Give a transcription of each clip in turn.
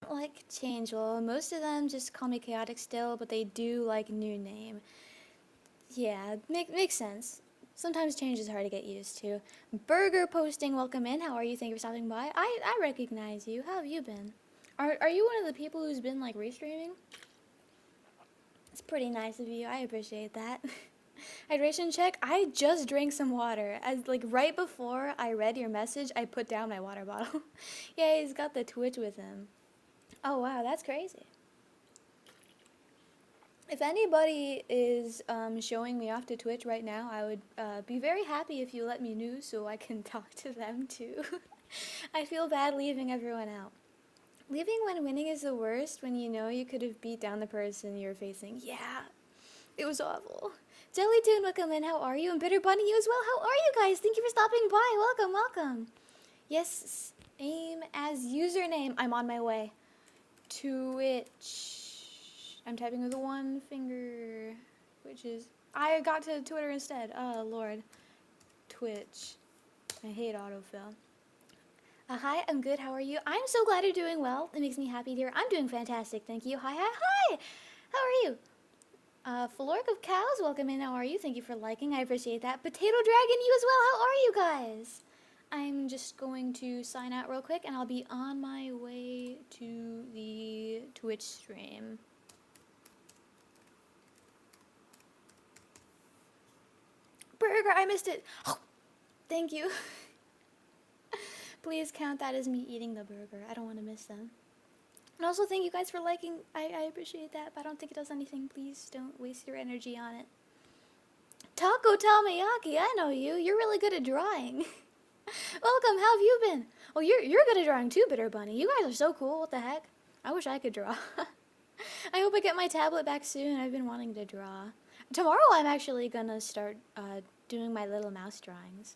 don't like change. Well, most of them just call me chaotic still, but they do like new name. Yeah, makes sense. Sometimes change is hard to get used to. Burger posting, welcome in. How are you? Thank you for stopping by. I recognize you. How have you been? Are you one of the people who's been like restreaming? It's pretty nice of you. I appreciate that. Hydration check. I just drank some water. As like right before I read your message, I put down my water bottle. Yeah, he's got the Twitch with him. Oh wow, that's crazy. If anybody is showing me off to Twitch right now, I would be very happy if you let me know so I can talk to them too. I feel bad leaving everyone out. Leaving when winning is the worst when you know you could have beat down the person you're facing. Yeah, it was awful. Jellytoon, welcome in. How are you? And Bitter Bunny, you as well. How are you guys? Thank you for stopping by. Welcome, welcome. Yes, aim as username. I'm on my way. Twitch. I'm typing with one finger, which is... I got to Twitter instead. Oh, Lord. Twitch. I hate autofill. Hi, I'm good. How are you? I'm so glad you're doing well. It makes me happy to hear. I'm doing fantastic. Thank you. Hi, hi, hi. How are you? Flork of Cows, welcome in. How are you? Thank you for liking. I appreciate that. Potato Dragon, you as well. How are you guys? I'm just going to sign out real quick, and I'll be on my way to the Twitch stream. Burger, I missed it. Oh, thank you. Please count that as me eating the burger. I don't want to miss them. And also thank you guys for liking. I appreciate that, but I don't think it does anything. Please don't waste your energy on it. Taco Tamayaki, I know you. You're really good at drawing. Welcome, how have you been? Oh, you're good at drawing too, Bitter Bunny. You guys are so cool. What the heck? I wish I could draw. I hope I get my tablet back soon. I've been wanting to draw. Tomorrow I'm actually gonna start doing my little mouse drawings.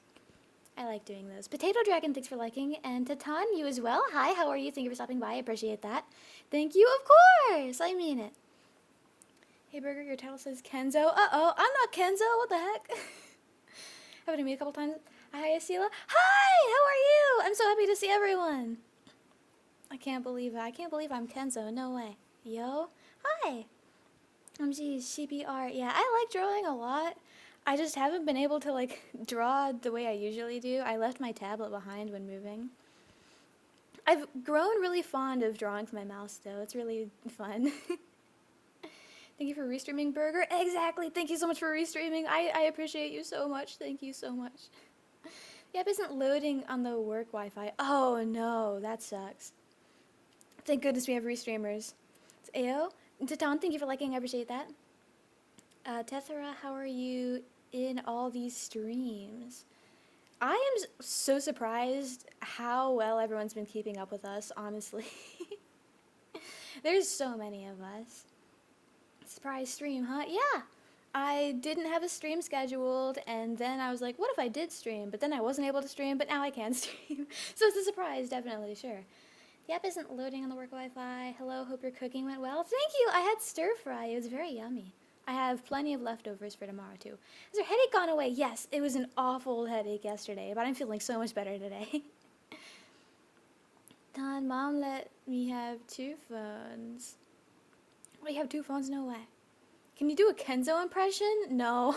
I like doing those. Potato Dragon, thanks for liking. And Tatan, you as well. Hi, how are you? Thank you for stopping by. I appreciate that. Thank you, of course. I mean it. Hey, Burger, your title says Kenzo. Uh-oh, I'm not Kenzo. What the heck? Happened to me a couple times. Hi, Esila. Hi, how are you? I'm so happy to see everyone. I can't believe it. I can't believe I'm Kenzo. No way. Yo. Hi. Geez, sheepy art. Yeah, I like drawing a lot. I just haven't been able to, like, draw the way I usually do. I left my tablet behind when moving. I've grown really fond of drawing with my mouse, though. It's really fun. Thank you for restreaming, Burger. Exactly. Thank you so much for restreaming. I appreciate you so much. Thank you so much. The app isn't loading on the work Wi-Fi. Oh, no. That sucks. Thank goodness we have restreamers. It's Ao. Titan, thank you for liking. I appreciate that. Tethera, how are you in all these streams? I am so surprised how well everyone's been keeping up with us, honestly. There's so many of us. Surprise stream, huh? Yeah. I didn't have a stream scheduled, and then I was like, what if I did stream? But then I wasn't able to stream, but now I can stream. So it's a surprise, definitely, sure. The app isn't loading on the work Wi-Fi. Hello, hope your cooking went well. Thank you. I had stir fry. It was very yummy. I have plenty of leftovers for tomorrow, too. Has your headache gone away? Yes, it was an awful headache yesterday, but I'm feeling so much better today. Don, Mom let me have 2 phones. What, you have 2 phones? No way. Can you do a Kenzo impression? No,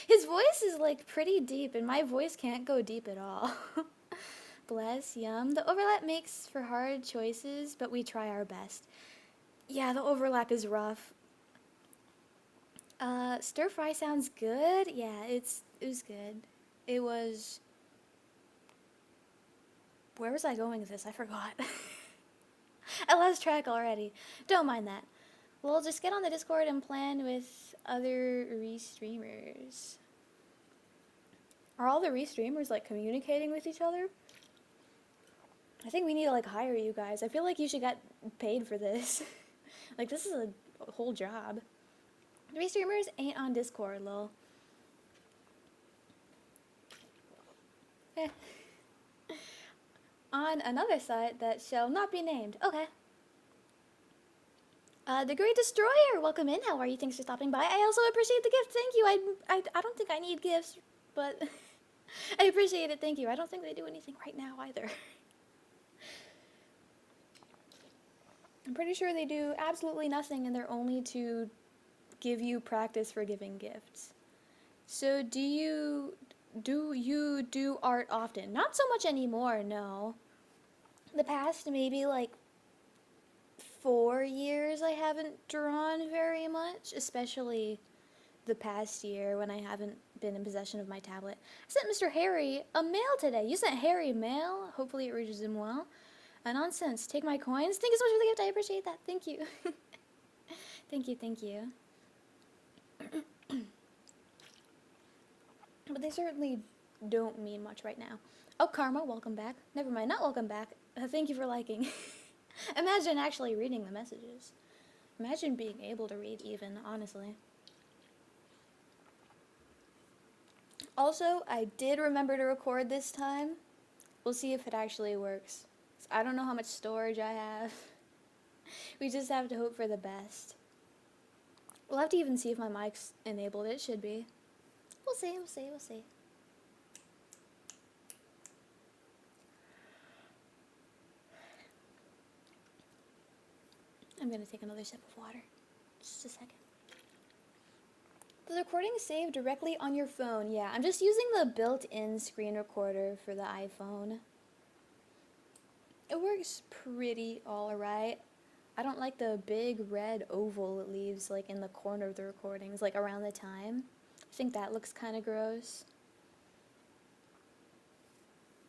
his voice is, like, pretty deep, and my voice can't go deep at all. Bless, yum. The overlap makes for hard choices, but we try our best. Yeah, the overlap is rough. Stir fry sounds good. Yeah, it was good. It was... Where was I going with this? I forgot. I lost track already. Don't mind that. We'll just get on the Discord and plan with other restreamers. Are all the restreamers, like, communicating with each other? I think we need to, like, hire you guys. I feel like you should get paid for this. Like, this is a whole job. The restreamers ain't on Discord, lol. On another site that shall not be named. Okay. The Great Destroyer, welcome in. How are you? Thanks for stopping by. I also appreciate the gift. Thank you. I don't think I need gifts, but I appreciate it. Thank you. I don't think they do anything right now either. I'm pretty sure they do absolutely nothing and they're only to give you practice for giving gifts. So do you do art often? Not so much anymore, no. The past maybe like 4 years I haven't drawn very much, especially the past year when I haven't been in possession of my tablet. I sent Mr. Harry a mail today. You sent Harry mail. Hopefully it reaches him well. Nonsense. Take my coins. Thank you so much for the gift. I appreciate that. Thank you. Thank you, thank you. But they certainly don't mean much right now. Oh, Karma, welcome back. Never mind, not welcome back. Thank you for liking. Imagine actually reading the messages. Imagine being able to read even, honestly. Also, I did remember to record this time. We'll see if it actually works. I don't know how much storage I have. We just have to hope for the best. We'll have to even see if my mic's enabled. It should be. We'll see, we'll see, we'll see. I'm gonna take another sip of water. Just a second. The recording is saved directly on your phone. Yeah, I'm just using the built-in screen recorder for the iPhone. It works pretty alright. I don't like the big red oval it leaves like in the corner of the recordings, like around the time. I think that looks kind of gross.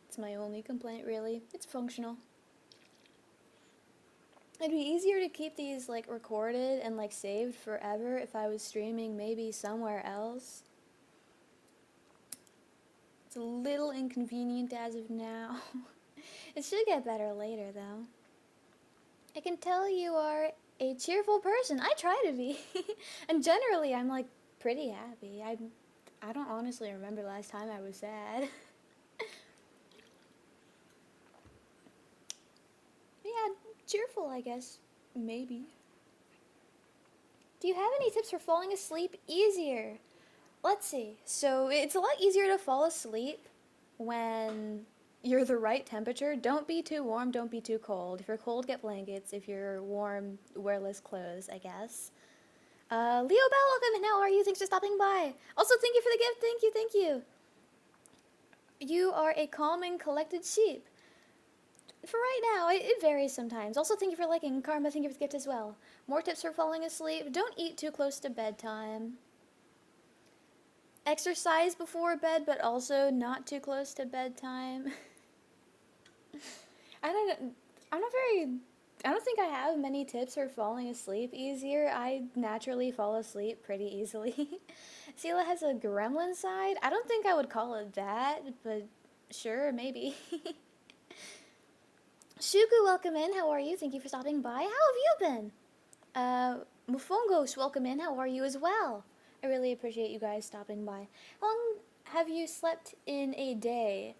It's my only complaint, really. It's functional. It'd be easier to keep these like recorded and like saved forever if I was streaming maybe somewhere else. It's a little inconvenient as of now. It should get better later though. I can tell you are a cheerful person. I try to be. And generally I'm like pretty happy. I don't honestly remember the last time I was sad. Yeah, cheerful, I guess. Maybe. Do you have any tips for falling asleep easier? Let's see. So it's a lot easier to fall asleep when you're the right temperature. Don't be too warm, don't be too cold. If you're cold, get blankets. If you're warm, wear less clothes, I guess. Leo Bell, welcome and how are you? Thanks for stopping by. Also, thank you for the gift. Thank you, thank you. You are a calm and collected sheep. For right now, it varies sometimes. Also, thank you for liking. Karma, thank you for the gift as well. More tips for falling asleep. Don't eat too close to bedtime. Exercise before bed, but also not too close to bedtime. I don't think I have many tips for falling asleep easier. I naturally fall asleep pretty easily. Esila has a gremlin side. I don't think I would call it that, but sure, maybe. Shuku, welcome in. How are you? Thank you for stopping by. How have you been? Mufongos, welcome in. How are you as well? I really appreciate you guys stopping by. How long have you slept in a day?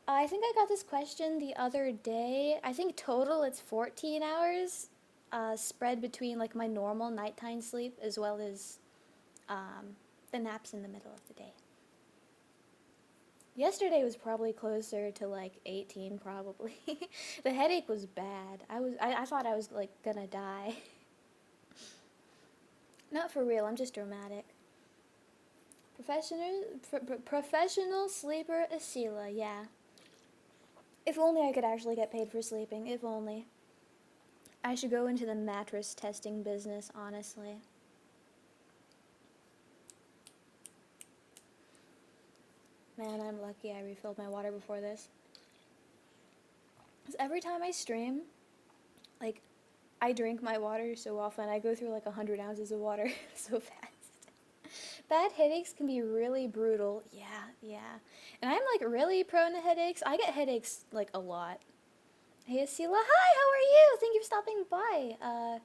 I think I got this question the other day. I think total it's 14 hours, spread between like my normal nighttime sleep as well as the naps in the middle of the day. Yesterday was probably closer to like 18 probably. The headache was bad. I thought I was like gonna die. Not for real, I'm just dramatic. Professional sleeper Esila, yeah. If only I could actually get paid for sleeping, if only. I should go into the mattress testing business, honestly. Man, I'm lucky I refilled my water before this. Because every time I stream, like, I drink my water so often. I go through like 100 ounces of water so fast. Bad headaches can be really brutal. Yeah. And I'm like really prone to headaches. I get headaches like a lot. Hey Esila, hi, how are you? Thank you for stopping by.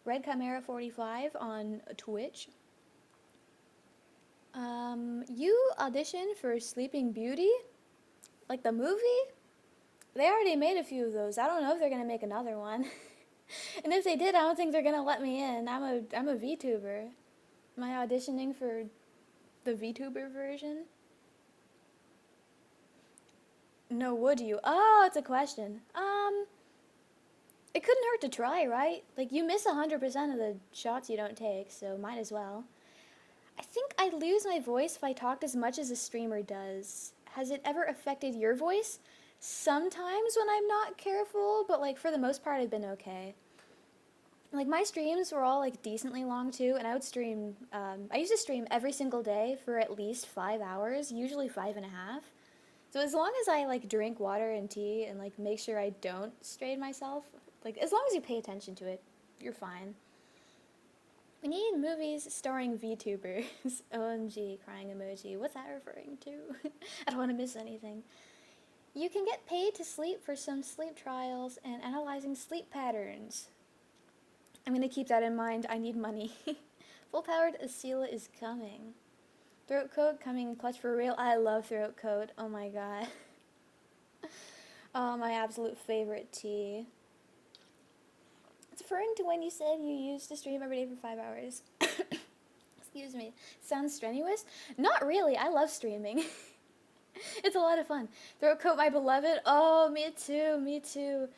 Red Chimera 45 on Twitch. You auditioned for Sleeping Beauty? Like the movie? They already made a few of those. I don't know if they're gonna make another one. And if they did, I don't think they're gonna let me in. I'm a Vtuber. Am I auditioning for the Vtuber version? No, would you? Oh, it's a question. It couldn't hurt to try, right? Like, you miss 100% of the shots you don't take, so might as well. I think I'd lose my voice if I talked as much as a streamer does. Has it ever affected your voice? Sometimes when I'm not careful, but like for the most part I've been okay. Like my streams were all like decently long too, and I would stream, I used to stream every single day for at least 5 hours, usually 5.5. So as long as I like drink water and tea and like make sure I don't strain myself, like as long as you pay attention to it, you're fine. We need movies starring VTubers. OMG, crying emoji. What's that referring to? I don't want to miss anything. You can get paid to sleep for some sleep trials and analyzing sleep patterns. I'm going to keep that in mind. I need money. Full-powered Esila is coming. Throat coat coming in clutch for real. I love throat coat. Oh my god. Oh, my absolute favorite tea. It's referring to when you said you used to stream every day for 5 hours. Excuse me. Sounds strenuous? Not really. I love streaming. It's a lot of fun. Throat coat, my beloved. Oh, me too. Me too.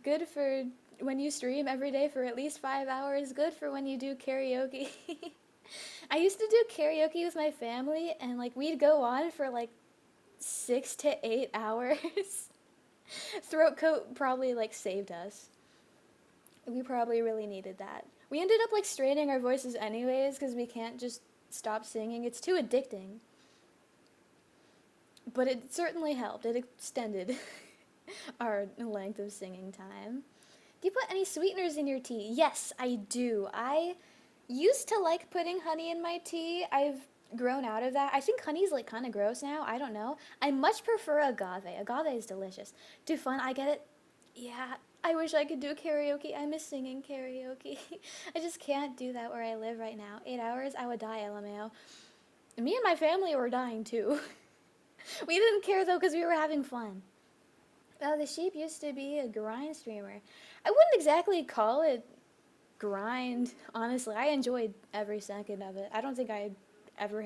Good for when you stream every day for at least 5 hours. Good for when you do karaoke. I used to do karaoke with my family, and like we'd go on for like 6 to 8 hours. Throat coat probably like saved us. We probably really needed that. We ended up like straining our voices anyways because we can't just stop singing. It's too addicting. But it certainly helped. It extended our length of singing time. Do you put any sweeteners in your tea? Yes, I do. I used to like putting honey in my tea. I've grown out of that. I think honey's like kind of gross now. I don't know. I much prefer agave. Agave is delicious. Too fun. I get it. Yeah, I wish I could do karaoke. I miss singing karaoke. I just can't do that where I live right now. 8 hours, I would die, LMAO. Me and my family were dying too. We didn't care though because we were having fun. Oh, the sheep used to be a grind streamer. I wouldn't exactly call it grind, honestly. I enjoyed every second of it. I don't think I ever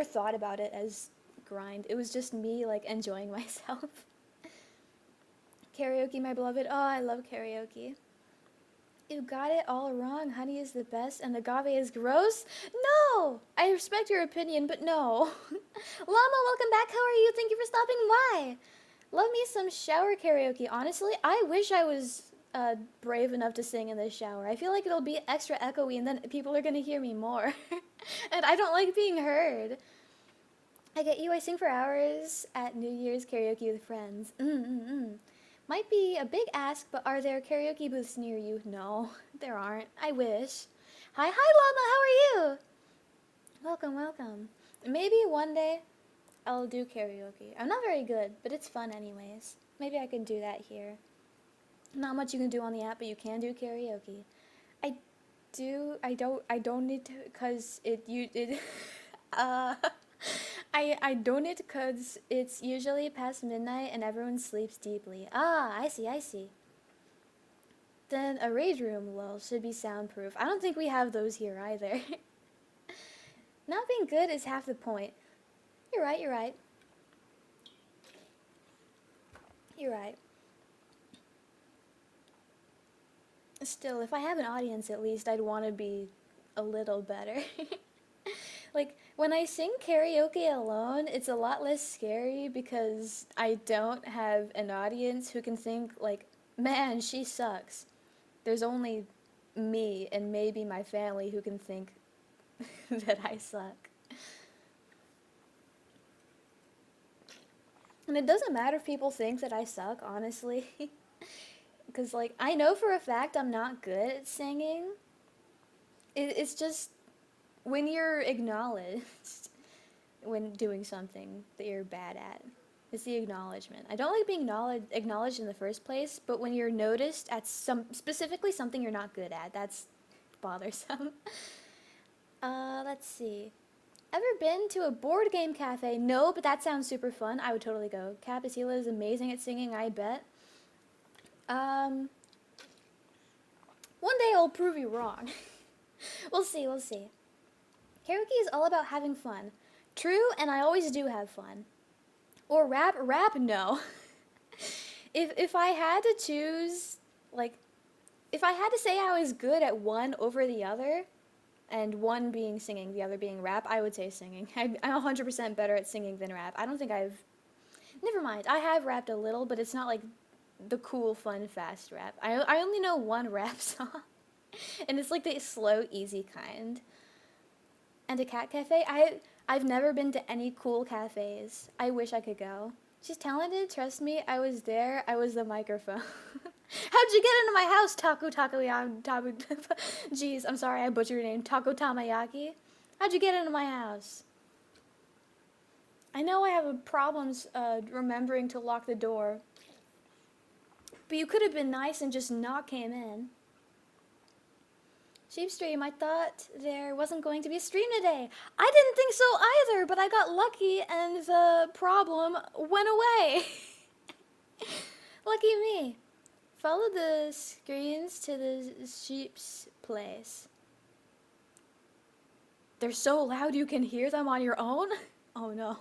thought about it as grind. It was just me like enjoying myself. Karaoke, my beloved. Oh, I love karaoke. You got it all wrong. Honey is the best and agave is gross? No! I respect your opinion, but no. Llama, welcome back. How are you? Thank you for stopping by. Love me some shower karaoke. Honestly, I wish I was brave enough to sing in the shower. I feel like it'll be extra echoey and then people are going to hear me more. And I don't like being heard. I get you. I sing for hours at New Year's karaoke with friends. Might be a big ask, but are there karaoke booths near you? No, there aren't. I wish. Hi, Llama, how are you? Welcome, welcome. Maybe one day I'll do karaoke. I'm not very good, but it's fun anyways. Maybe I can do that here. Not much you can do on the app, but you can do karaoke. I don't need to, cause I don't need because it's usually past midnight and everyone sleeps deeply. Ah, I see. Then a rage room, lol, should be soundproof. I don't think we have those here either. Not being good is half the point. You're right. You're right. Still, if I have an audience at least, I'd want to be a little better. Like, when I sing karaoke alone, it's a lot less scary because I don't have an audience who can think, like, man, she sucks. There's only me and maybe my family who can think that I suck. And it doesn't matter if people think that I suck, honestly. Because, like, I know for a fact I'm not good at singing. It's just when you're acknowledged when doing something that you're bad at. It's the acknowledgement. I don't like being acknowledged in the first place, but when you're noticed at specifically something you're not good at, that's bothersome. Let's see. Ever been to a board game cafe? No, but that sounds super fun. I would totally go. Capicilla is amazing at singing, I bet. One day I'll prove you wrong. We'll see. Karaoke is all about having fun. True, and I always do have fun. Or rap? Rap? No. If I had to choose, like, if I had to say I was good at one over the other, and one being singing, the other being rap, I would say singing. I'm 100% better at singing than rap. I don't think never mind. I have rapped a little, but it's not like the cool, fun, fast rap. I only know one rap song, and it's like the slow, easy kind. And a cat cafe. I've never been to any cool cafes. I wish I could go. She's talented. Trust me. I was there. I was the microphone. How'd you get into my house, Jeez, I'm sorry, I butchered your name. Taco Tamayaki. How'd you get into my house? I know I have problems remembering to lock the door, but you could have been nice and just not came in. Sheepstream, I thought there wasn't going to be a stream today. I didn't think so either, but I got lucky and the problem went away. Lucky me. Follow the screens to the sheep's place. They're so loud you can hear them on your own? Oh no.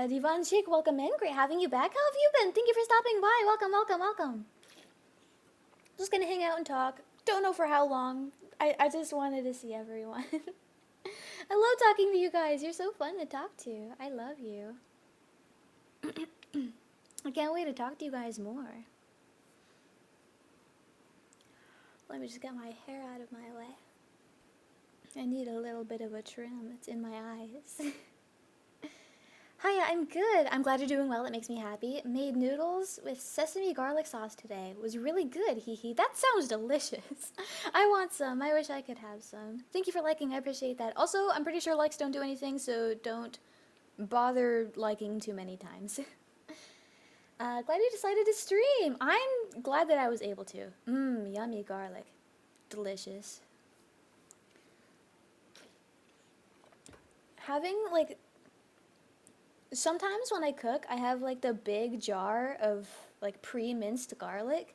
Divan Chic, welcome in. Great having you back. How have you been? Thank you for stopping by. Welcome, welcome, welcome. Just gonna hang out and talk. Don't know for how long. I just wanted to see everyone. I love talking to you guys. You're so fun to talk to. I love you. I can't wait to talk to you guys more. Let me just get my hair out of my way. I need a little bit of a trim. It's in my eyes. Hiya, I'm good. I'm glad you're doing well. It makes me happy. Made noodles with sesame garlic sauce today. It was really good. Hee hee. That sounds delicious. I want some. I wish I could have some. Thank you for liking. I appreciate that. Also, I'm pretty sure likes don't do anything, so don't bother liking too many times. Glad you decided to stream. I'm glad that I was able to. Yummy garlic. Delicious. Having, like, sometimes when I cook, I have, like, the big jar of, like, pre-minced garlic.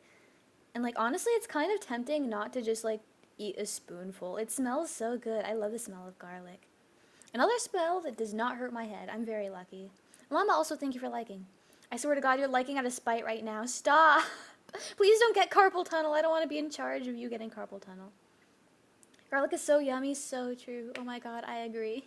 And, like, honestly, it's kind of tempting not to just, like, eat a spoonful. It smells so good. I love the smell of garlic. Another smell that does not hurt my head. I'm very lucky. Llama, also thank you for liking. I swear to God, you're liking out of spite right now. Stop! Please don't get carpal tunnel. I don't want to be in charge of you getting carpal tunnel. Garlic is so yummy, so true. Oh my God, I agree.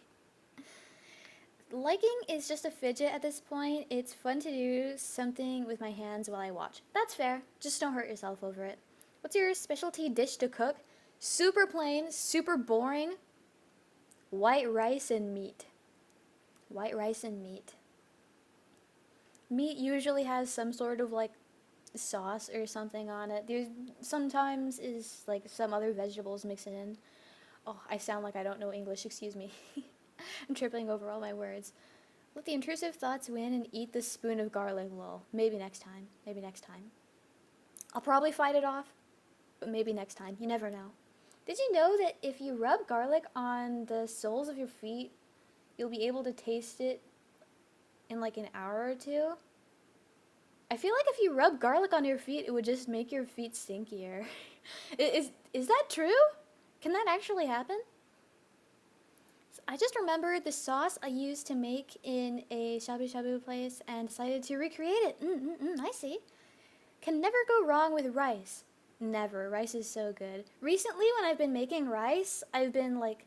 Liking is just a fidget at this point. It's fun to do something with my hands while I watch. That's fair. Just don't hurt yourself over it. What's your specialty dish to cook? Super plain, super boring. White rice and meat. White rice and meat. Meat usually has some sort of, like, sauce or something on it. There's sometimes is, like, some other vegetables mixed in. Oh, I sound like I don't know English, excuse me. I'm tripping over all my words. Let the intrusive thoughts win and eat the spoon of garlic, lol. Maybe next time. Maybe next time. I'll probably fight it off, but maybe next time. You never know. Did you know that if you rub garlic on the soles of your feet, you'll be able to taste it in like an hour or two? I feel like if you rub garlic on your feet, it would just make your feet stinkier. Is that true? Can that actually happen? I just remembered the sauce I used to make in a shabu shabu place and decided to recreate it. I see. Can never go wrong with rice. Never. Rice is so good. Recently, when I've been making rice, I've been like,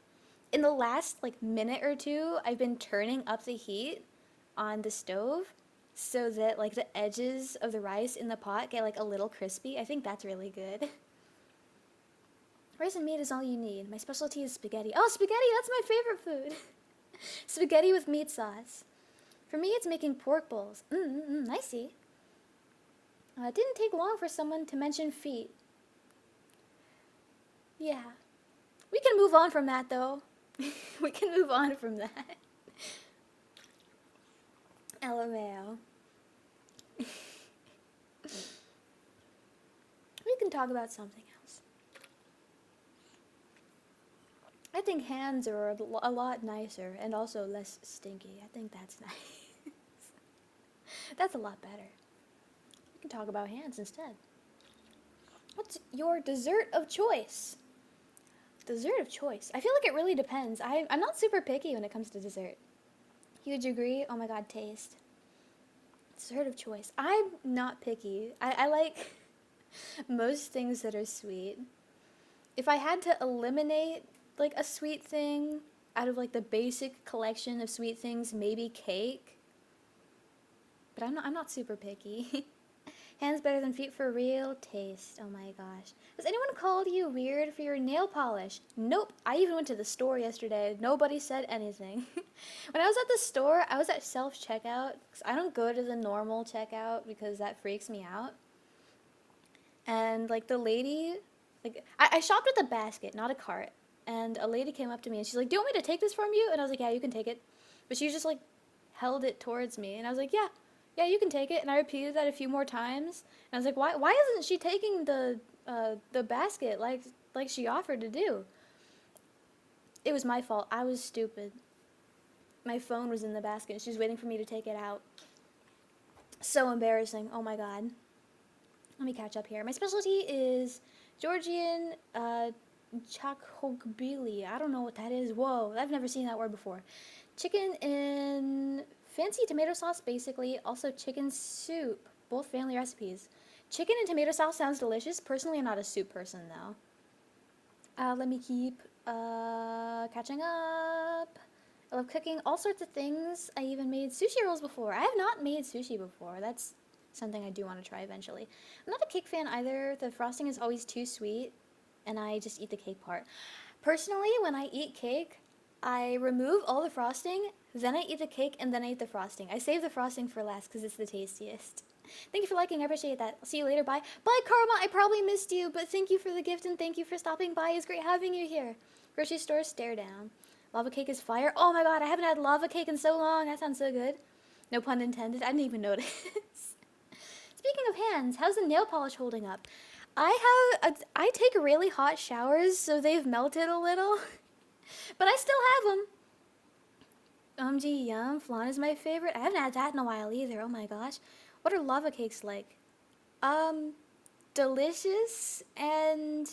in the last like minute or two, I've been turning up the heat on the stove so that like the edges of the rice in the pot get like a little crispy. I think that's really good. Rice and meat is all you need. My specialty is spaghetti. Oh, spaghetti, that's my favorite food. Spaghetti with meat sauce. For me, it's making pork bowls. I see. It didn't take long for someone to mention feet. Yeah. We can move on from that, though. We can move on from that. LMAO. We can talk about something else. I think hands are a lot nicer and also less stinky. I think that's nice. That's a lot better. We can talk about hands instead. What's your dessert of choice? Dessert of choice. I feel like it really depends. I'm not super picky when it comes to dessert. Huge agree. Oh my God, taste. Dessert of choice. I'm not picky. I like most things that are sweet. If I had to eliminate like a sweet thing out of like the basic collection of sweet things, maybe cake. But I'm not super picky. Hands better than feet for real taste. Oh my gosh. Has anyone called you weird for your nail polish? Nope. I even went to the store yesterday. Nobody said anything. When I was at the store, I was at self-checkout. 'Cause I don't go to the normal checkout because that freaks me out. And like the lady, like I shopped with a basket, not a cart. And a lady came up to me and she's like, "Do you want me to take this from you?" And I was like, "Yeah, you can take it." But she just like held it towards me and I was like, yeah, you can take it. And I repeated that a few more times. And I was like, why isn't she taking the basket like she offered to do? It was my fault. I was stupid. My phone was in the basket and she was waiting for me to take it out. So embarrassing. Oh my god. Let me catch up here. My specialty is Georgian chakhokbili. I don't know what that is. Whoa, I've never seen that word before. Chicken in fancy tomato sauce, basically. Also chicken soup. Both family recipes. Chicken and tomato sauce sounds delicious. Personally, I'm not a soup person, though. Let me keep catching up. I love cooking all sorts of things. I even made sushi rolls before. I have not made sushi before. That's something I do want to try eventually. I'm not a cake fan either. The frosting is always too sweet, and I just eat the cake part. Personally, when I eat cake, I remove all the frosting, then I eat the cake, and then I eat the frosting. I save the frosting for last because it's the tastiest. Thank you for liking. I appreciate that. I'll see you later. Bye. Bye, Karma. I probably missed you, but thank you for the gift and thank you for stopping by. It's great having you here. Grocery store stare down. Lava cake is fire. Oh my god, I haven't had lava cake in so long. That sounds so good. No pun intended. I didn't even notice. Speaking of hands, how's the nail polish holding up? I take really hot showers, so they've melted a little. But I still have them. Gee, yum. Flan is my favorite. I haven't had that in a while either. Oh my gosh. What are lava cakes like? Delicious and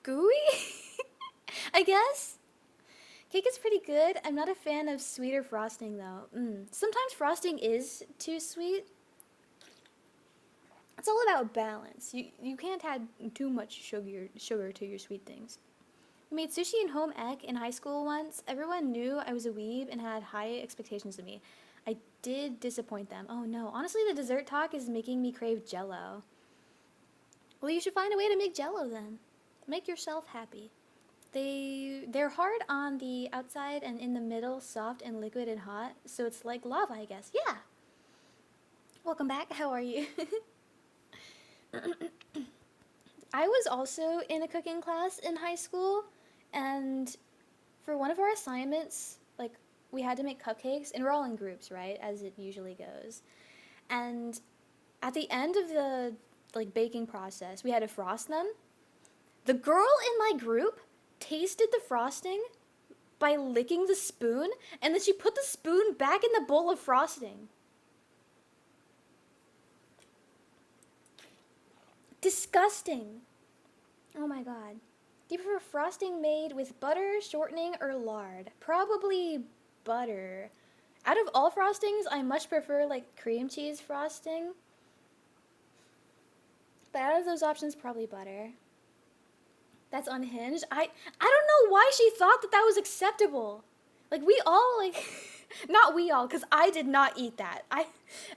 gooey? I guess? Cake is pretty good. I'm not a fan of sweeter frosting though. Sometimes frosting is too sweet. It's all about balance. You can't add too much sugar to your sweet things. I made sushi and home ec in high school once. Everyone knew I was a weeb and had high expectations of me. I did disappoint them. Oh no, honestly the dessert talk is making me crave jello. Well, you should find a way to make jello then. Make yourself happy. They're hard on the outside and in the middle soft and liquid and hot, so it's like lava, I guess. Yeah. Welcome back. How are you? I was also in a cooking class in high school, and for one of our assignments, like, we had to make cupcakes, and we're all in groups, right, as it usually goes. And at the end of the, like, baking process, we had to frost them. The girl in my group tasted the frosting by licking the spoon, and then she put the spoon back in the bowl of frosting. Disgusting. Oh my god. Do you prefer frosting made with butter, shortening, or lard? Probably butter. Out of all frostings, I much prefer like cream cheese frosting. But out of those options, probably butter. That's unhinged. I don't know why she thought that was acceptable. Like, we all, like, not we all, because I did not eat that.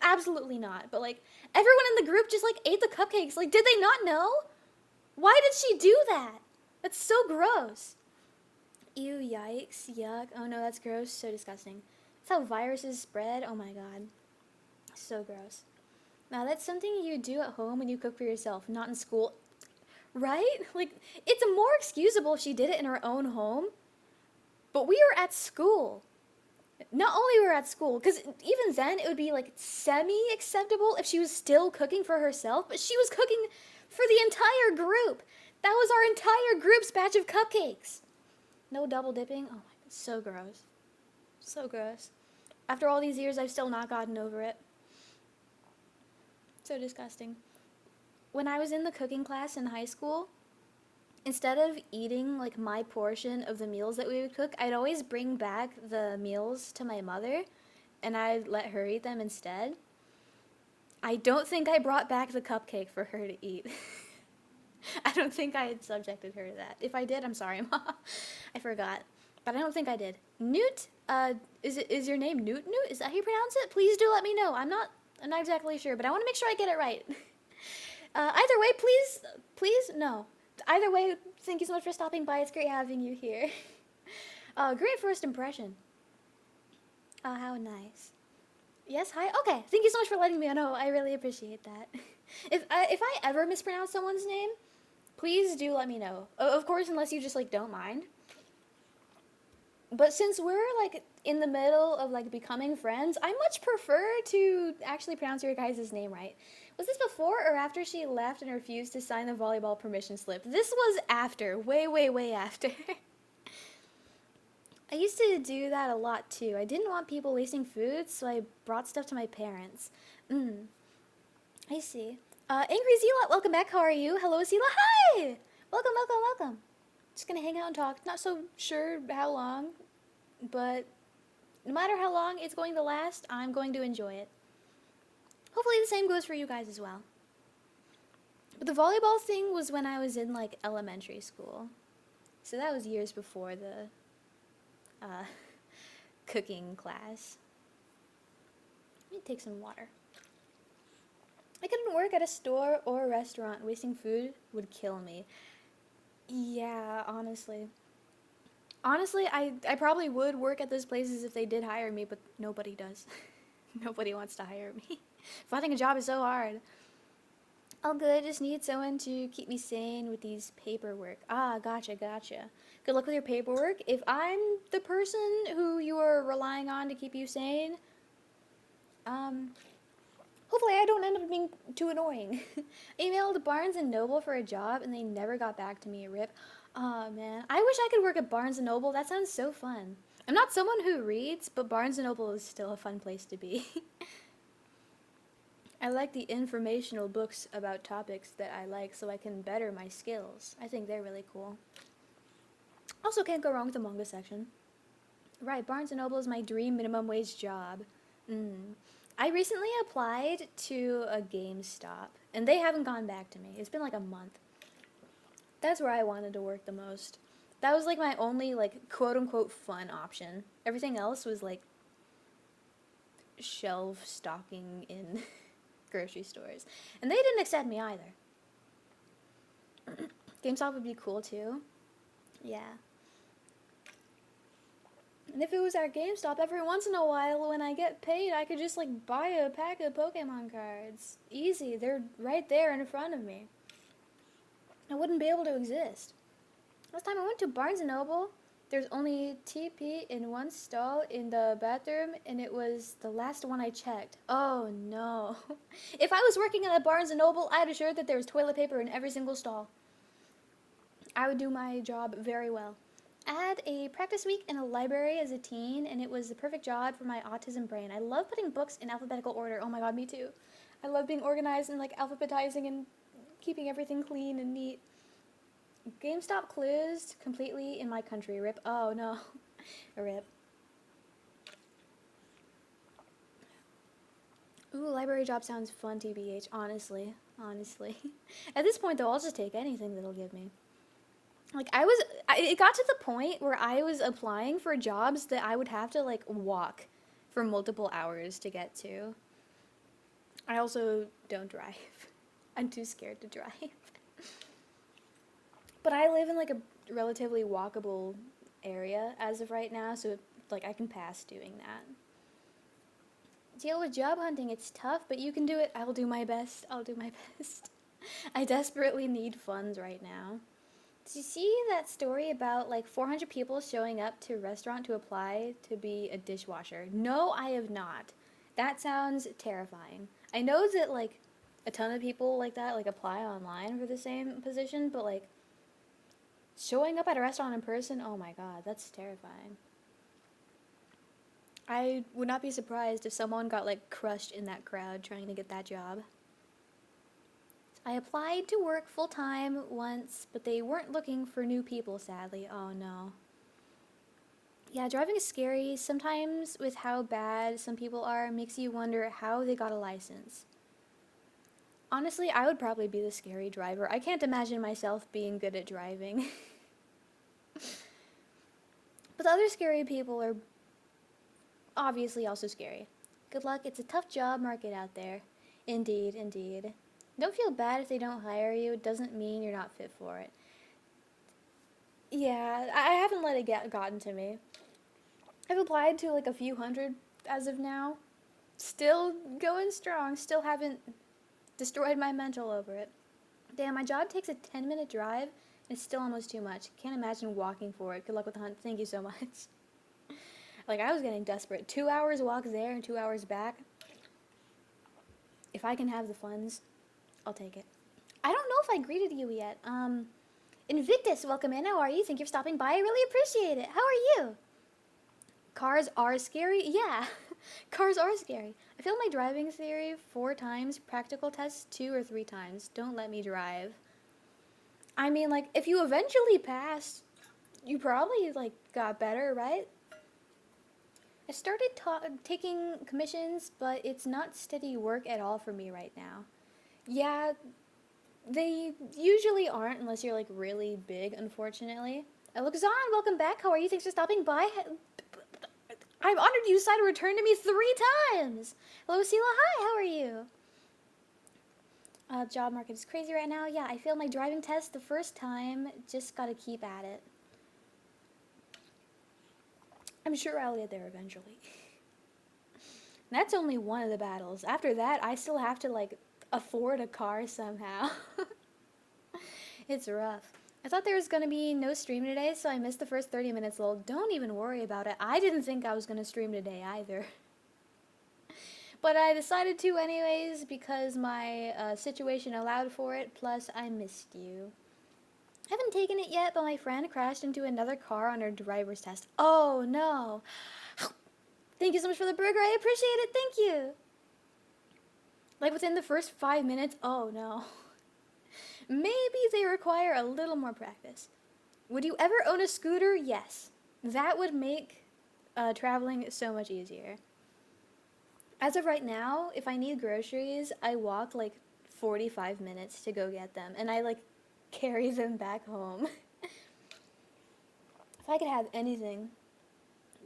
Absolutely not. But, like, everyone in the group just, like, ate the cupcakes. Like, did they not know? Why did she do that? That's so gross. Ew, yikes, yuck. Oh no, that's gross. So disgusting. That's how viruses spread. Oh my god. So gross. Now, that's something you do at home when you cook for yourself, not in school. Right? Like, it's more excusable if she did it in her own home. But we were at school. Not only were we at school, because even then it would be like semi-acceptable if she was still cooking for herself, but she was cooking for the entire group. That was our entire group's batch of cupcakes. No double dipping. Oh my god, so gross. So gross. After all these years, I've still not gotten over it. So disgusting. When I was in the cooking class in high school, instead of eating like my portion of the meals that we would cook, I'd always bring back the meals to my mother and I let her eat them instead. I don't think I brought back the cupcake for her to eat. I don't think I had subjected her to that. If I did, I'm sorry, Ma. I forgot. But I don't think I did. Newt, is your name Newt? Is that how you pronounce it? Please do let me know. I'm not exactly sure, but I want to make sure I get it right. Either way, please, no. Either way, thank you so much for stopping by. It's great having you here. Great first impression. How nice. Yes, hi? Okay, thank you so much for letting me know. I really appreciate that. If I ever mispronounce someone's name, please do let me know. Of course, unless you just, like, don't mind. But since we're, like, in the middle of, like, becoming friends, I much prefer to actually pronounce your guys' name right. Was this before or after she left and refused to sign the volleyball permission slip? This was after. Way, way, way after. I used to do that a lot, too. I didn't want people wasting food, so I brought stuff to my parents. I see. Angry Zila, welcome back. How are you? Hello, Zila. Hi! Welcome, welcome, welcome. Just gonna hang out and talk. Not so sure how long, but no matter how long it's going to last, I'm going to enjoy it. Hopefully the same goes for you guys as well. But the volleyball thing was when I was in, like, elementary school. So that was years before the cooking class. Let me take some water. I couldn't work at a store or a restaurant. Wasting food would kill me. Yeah, honestly. Honestly, I probably would work at those places if they did hire me, but nobody does. Nobody wants to hire me. Finding a job is so hard. All good, just need someone to keep me sane with these paperwork. Gotcha. Good luck with your paperwork. If I'm the person who you are relying on to keep you sane, hopefully I don't end up being too annoying. Emailed Barnes & Noble for a job and they never got back to me, rip. Aw, man. I wish I could work at Barnes & Noble. That sounds so fun. I'm not someone who reads, but Barnes & Noble is still a fun place to be. I like the informational books about topics that I like so I can better my skills. I think they're really cool. Also can't go wrong with the manga section. Right, Barnes & Noble is my dream minimum wage job. I recently applied to a GameStop, and they haven't gone back to me. It's been like a month. That's where I wanted to work the most. That was like my only, like, quote-unquote fun option. Everything else was like shelf stocking in grocery stores. And they didn't accept me either. GameStop would be cool too. Yeah. And if it was at GameStop, every once in a while when I get paid, I could just, like, buy a pack of Pokemon cards. Easy. They're right there in front of me. I wouldn't be able to exist. Last time I went to Barnes & Noble, there's only TP in one stall in the bathroom, and it was the last one I checked. Oh, no. If I was working at a Barnes & Noble, I'd assure that there was toilet paper in every single stall. I would do my job very well. I had a practice week in a library as a teen, and it was the perfect job for my autism brain. I love putting books in alphabetical order. Oh my god, me too. I love being organized and, like, alphabetizing and keeping everything clean and neat. GameStop closed completely in my country. Rip. Oh, no. Rip. Ooh, library job sounds fun, TBH. Honestly. At this point, though, I'll just take anything that'll give me. Like, it got to the point where I was applying for jobs that I would have to, like, walk for multiple hours to get to. I also don't drive. I'm too scared to drive. But I live in, like, a relatively walkable area as of right now, so, like, I can pass doing that. Deal with job hunting, it's tough, but you can do it. I'll do my best. I desperately need funds right now. Did you see that story about, like, 400 people showing up to a restaurant to apply to be a dishwasher? No, I have not. That sounds terrifying. I know that, like, a ton of people like that, like, apply online for the same position, but, like, showing up at a restaurant in person, oh my god, that's terrifying. I would not be surprised if someone got, like, crushed in that crowd trying to get that job. I applied to work full-time once, but they weren't looking for new people, sadly. Oh, no. Yeah, driving is scary. Sometimes with how bad some people are, makes you wonder how they got a license. Honestly, I would probably be the scary driver. I can't imagine myself being good at driving. But the other scary people are obviously also scary. Good luck, it's a tough job market out there. Indeed, indeed. Don't feel bad if they don't hire you, it doesn't mean you're not fit for it. Yeah, I haven't let it get gotten to me. I've applied to like a few hundred as of now. Still going strong, still haven't destroyed my mental over it. Damn, my job takes a 10-minute drive, and it's still almost too much. Can't imagine walking for it. Good luck with the hunt. Thank you so much. Like, I was getting desperate. 2 hours walk there and 2 hours back. If I can have the funds, I'll take it. I don't know if I greeted you yet. Invictus, welcome in. How are you? Thank you for stopping by. I really appreciate it. How are you? Cars are scary? Yeah. Cars are scary. I failed my driving theory 4 times, practical tests 2 or 3 times. Don't let me drive. I mean, like, if you eventually passed, you probably, like, got better, right? I started taking commissions, but it's not steady work at all for me right now. Yeah, they usually aren't unless you're, like, really big, unfortunately. Alexan, welcome back. How are you? Thanks for stopping by. I'm honored you decided to return to me 3 times. Hello, Esila. Hi, how are you? Job market is crazy right now. Yeah, I failed my driving test the first time. Just gotta keep at it. I'm sure I'll get there eventually. That's only one of the battles. After that, I still have to, like, afford a car somehow. It's rough. I thought there was going to be no stream today, so I missed the first 30 minutes, lol. Don't even worry about it. I didn't think I was going to stream today either. But I decided to anyways because my situation allowed for it, plus I missed you. I haven't taken it yet, but my friend crashed into another car on her driver's test. Oh, no. Thank you so much for the burger. I appreciate it. Thank you. Like, within the first 5 minutes, oh, no. Maybe they require a little more practice. Would you ever own a scooter? Yes. That would make traveling so much easier. As of right now, if I need groceries, I walk, like, 45 minutes to go get them. And I, like, carry them back home. If I could have anything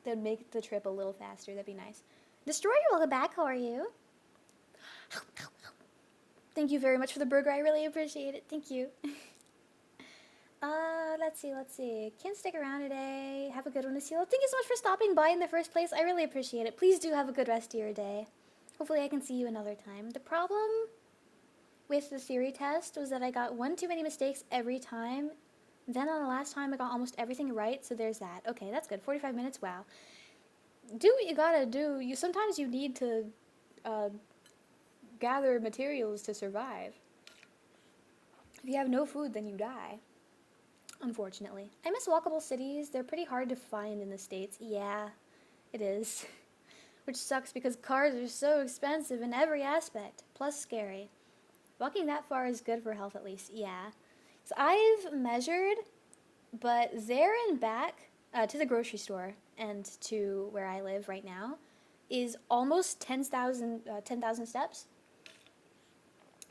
that would make the trip a little faster, that'd be nice. Destroyer, welcome back. How are you? Thank you very much for the burger. I really appreciate it. Thank you. Let's see. Can't stick around today. Have a good one, Esila. Thank you so much for stopping by in the first place. I really appreciate it. Please do have a good rest of your day. Hopefully I can see you another time. The problem with the theory test was that I got 1 too many mistakes every time. Then on the last time I got almost everything right, so there's that. Okay, that's good. 45 minutes, wow. Do what you gotta do. Sometimes you need to gather materials to survive. If you have no food, then you die. Unfortunately. I miss walkable cities. They're pretty hard to find in the States. Yeah, it is. Which sucks because cars are so expensive in every aspect, plus scary. Walking that far is good for health at least, yeah. So I've measured, but there and back to the grocery store and to where I live right now is almost 10,000 steps.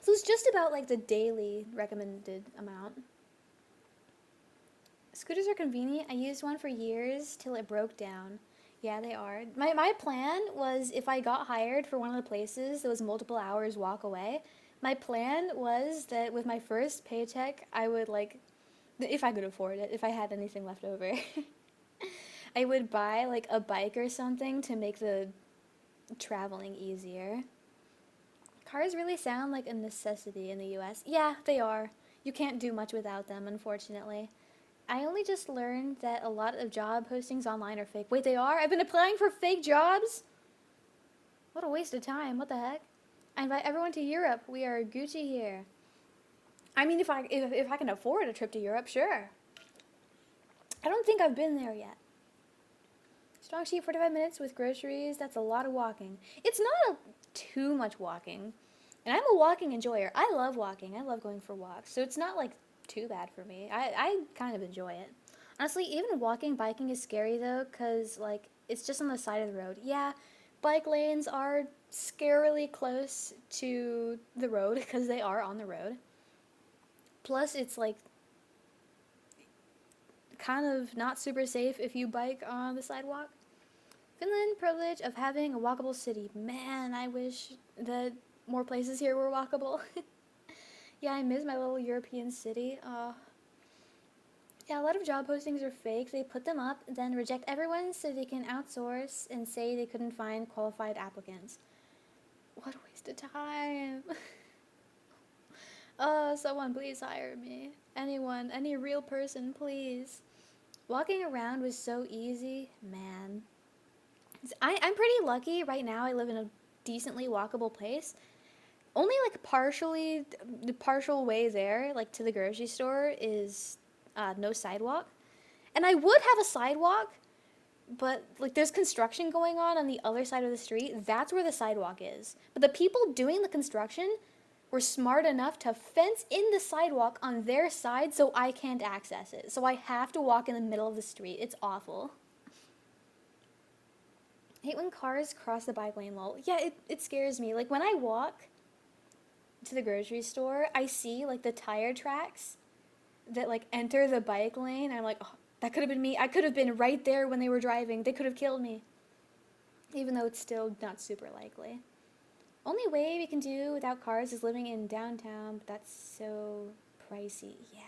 So it's just about like the daily recommended amount. Scooters are convenient. I used one for years till it broke down. Yeah, they are. My plan was if I got hired for one of the places that was multiple hours walk away, my plan was that with my first paycheck, I would like, if I could afford it, if I had anything left over, I would buy like a bike or something to make the traveling easier. Cars really sound like a necessity in the US. Yeah, they are. You can't do much without them, unfortunately. I only just learned that a lot of job postings online are fake. Wait, they are? I've been applying for fake jobs? What a waste of time. What the heck? I invite everyone to Europe. We are Gucci here. I mean, if I can afford a trip to Europe, sure. I don't think I've been there yet. Strong sheep, 45 minutes with groceries. That's a lot of walking. It's not too much walking. And I'm a walking enjoyer. I love walking. I love going for walks. So it's not like too bad for me. I kind of enjoy it. Honestly, even walking, biking is scary though, because, like, it's just on the side of the road. Yeah, bike lanes are scarily close to the road because they are on the road. Plus, it's, like, kind of not super safe if you bike on the sidewalk. Finland privilege of having a walkable city. Man, I wish that more places here were walkable. Yeah, I miss my little European city. Yeah, a lot of job postings are fake. They put them up, then reject everyone so they can outsource and say they couldn't find qualified applicants. What a waste of time. Someone please hire me. Anyone, any real person, please. Walking around was so easy. Man. I'm pretty lucky right now. I live in a decently walkable place. Only like the partial way there, like to the grocery store, is no sidewalk. And I would have a sidewalk, but like there's construction going on the other side of the street. That's where the sidewalk is. But the people doing the construction were smart enough to fence in the sidewalk on their side so I can't access it. So I have to walk in the middle of the street. It's awful. I hate when cars cross the bike lane, lol. Yeah, it scares me. Like when I walk to the grocery store, I see like the tire tracks that like enter the bike lane. I'm like, oh, that could have been me. I could have been right there when they were driving. They could have killed me. Even though it's still not super likely. Only way we can do without cars is living in downtown, but that's so pricey. Yeah.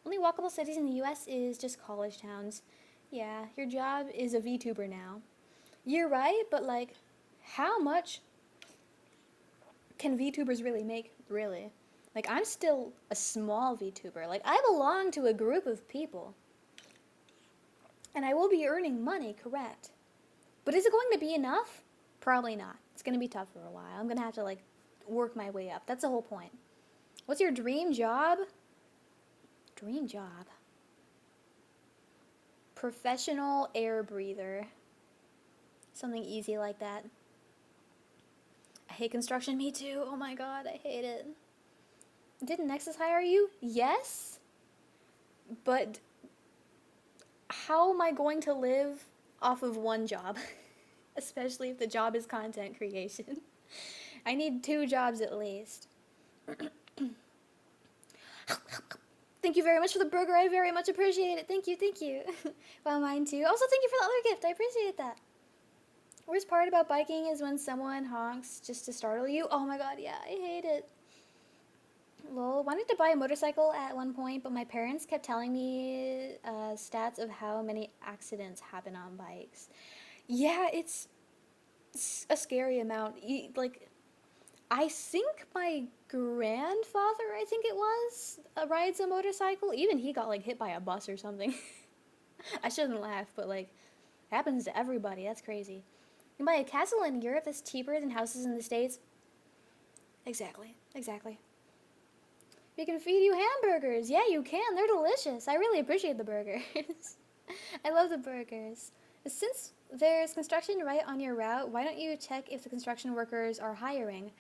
Only walkable cities in the US is just college towns. Yeah, your job is a VTuber now. You're right, but like, how much can VTubers really make, really? Like, I'm still a small VTuber. Like, I belong to a group of people. And I will be earning money, correct. But is it going to be enough? Probably not. It's going to be tough for a while. I'm going to have to, like, work my way up. That's the whole point. What's your dream job? Dream job. Professional air breather. Something easy like that. I hate construction, me too. Oh my god, I hate it. Didn't Nexas hire you? Yes. But how am I going to live off of one job? Especially if the job is content creation. I need 2 jobs at least. Thank you very much for the burger. I very much appreciate it. Thank you, thank you. Well, mine too. Also, thank you for the other gift. I appreciate that. Worst part about biking is when someone honks just to startle you. Oh my god, yeah, I hate it. Lol, wanted to buy a motorcycle at one point, but my parents kept telling me stats of how many accidents happen on bikes. Yeah, it's a scary amount. Like, I think my grandfather, I think it was, rides a motorcycle. Even he got, like, hit by a bus or something. I shouldn't laugh, but, like, it happens to everybody. That's crazy. You can buy a castle in Europe that's cheaper than houses in the States. Exactly. We can feed you hamburgers. Yeah, you can. They're delicious. I really appreciate the burgers. I love the burgers. Since there's construction right on your route, why don't you check if the construction workers are hiring?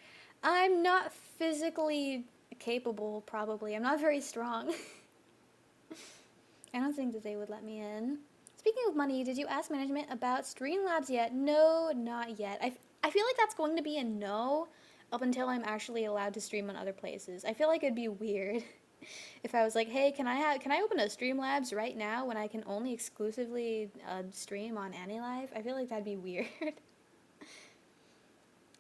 I'm not physically capable, probably. I'm not very strong. I don't think that they would let me in. Speaking of money, did you ask management about Streamlabs yet? No, not yet. I feel like that's going to be a no up until I'm actually allowed to stream on other places. I feel like it'd be weird if I was like, hey, can I open a Streamlabs right now when I can only exclusively stream on AniLive? I feel like that'd be weird.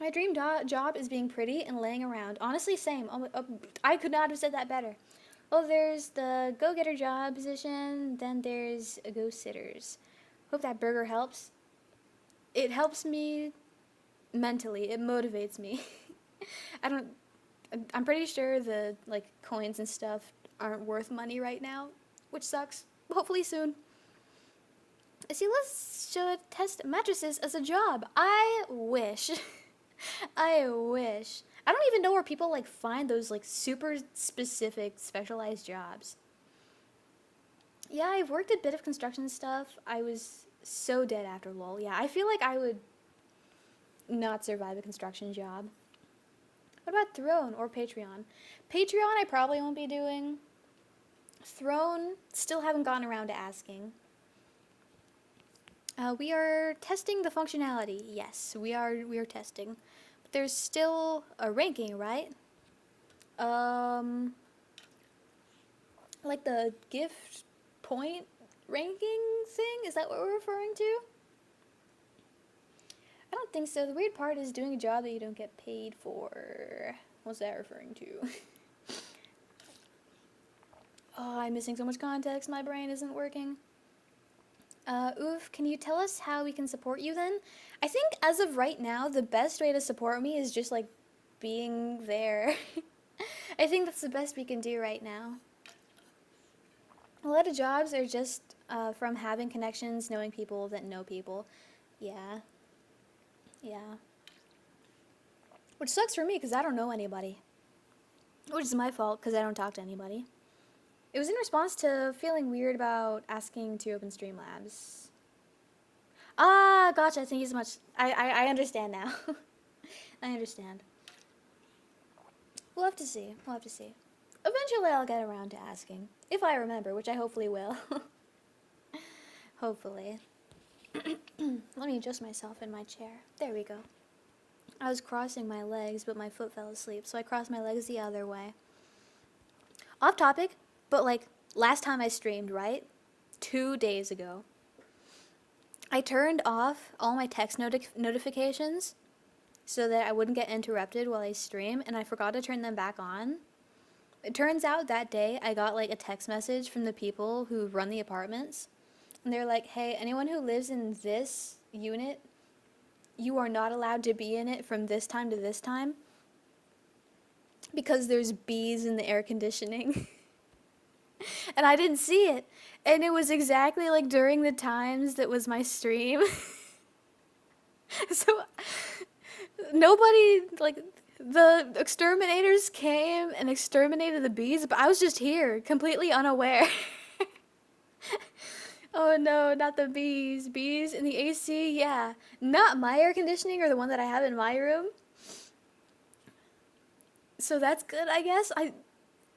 My dream job is being pretty and laying around. Honestly, same. I could not have said that better. Well, there's the go-getter job position, then there's a go-sitters. Hope that burger helps. It helps me mentally. It motivates me. I'm pretty sure the, like, coins and stuff aren't worth money right now, which sucks. Hopefully soon. Esila should test mattresses as a job. I wish. I wish. I don't even know where people, like, find those, like, super specific, specialized jobs. Yeah, I've worked a bit of construction stuff. I was so dead after LOL. Yeah, I feel like I would not survive a construction job. What about Throne or Patreon? Patreon I probably won't be doing. Throne, still haven't gotten around to asking. We are testing the functionality. Yes, we are testing. But there's still a ranking, right? Like the gift point ranking thing? Is that what we're referring to? I don't think so. The weird part is doing a job that you don't get paid for. What's that referring to? Oh, I'm missing so much context. My brain isn't working. Oof, can you tell us how we can support you then? I think as of right now, the best way to support me is just like being there. I think that's the best we can do right now. A lot of jobs are just from having connections, knowing people that know people. Yeah. Yeah. Which sucks for me because I don't know anybody. Which is my fault because I don't talk to anybody. It was in response to feeling weird about asking to open Streamlabs. Ah, gotcha. Thank you so much. I understand now. I understand. We'll have to see. We'll have to see. Eventually I'll get around to asking. If I remember, which I hopefully will. Hopefully. Let me adjust myself in my chair. There we go. I was crossing my legs, but my foot fell asleep, so I crossed my legs the other way. Off topic, but like last time I streamed, right? 2 days ago. I turned off all my text notifications so that I wouldn't get interrupted while I stream, and I forgot to turn them back on. It turns out that day I got like a text message from the people who run the apartments, and they're like, hey, anyone who lives in this unit, you are not allowed to be in it from this time to this time because there's bees in the air conditioning. And I didn't see it. And it was exactly like during the times that was my stream. So nobody, like, the exterminators came and exterminated the bees, but I was just here, completely unaware. Oh no, not the bees. Bees in the AC, yeah. Not my air conditioning or the one that I have in my room. So that's good, I guess.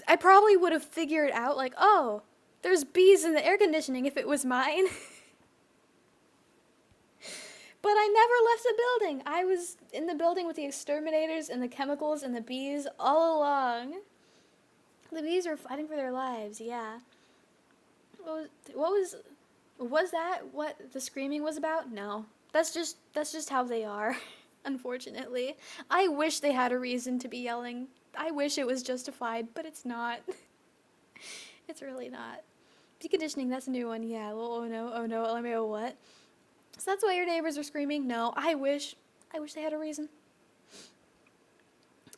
I probably would have figured out, like, oh, there's bees in the air conditioning if it was mine. But I never left the building. I was in the building with the exterminators and the chemicals and the bees all along. The bees were fighting for their lives, yeah. Was that what the screaming was about? No. That's just how they are, unfortunately. I wish they had a reason to be yelling. I wish it was justified, but it's not. It's really not. Deconditioning, that's a new one, yeah. Well, oh no, LMAO, what? So that's why your neighbors were screaming? No, I wish they had a reason.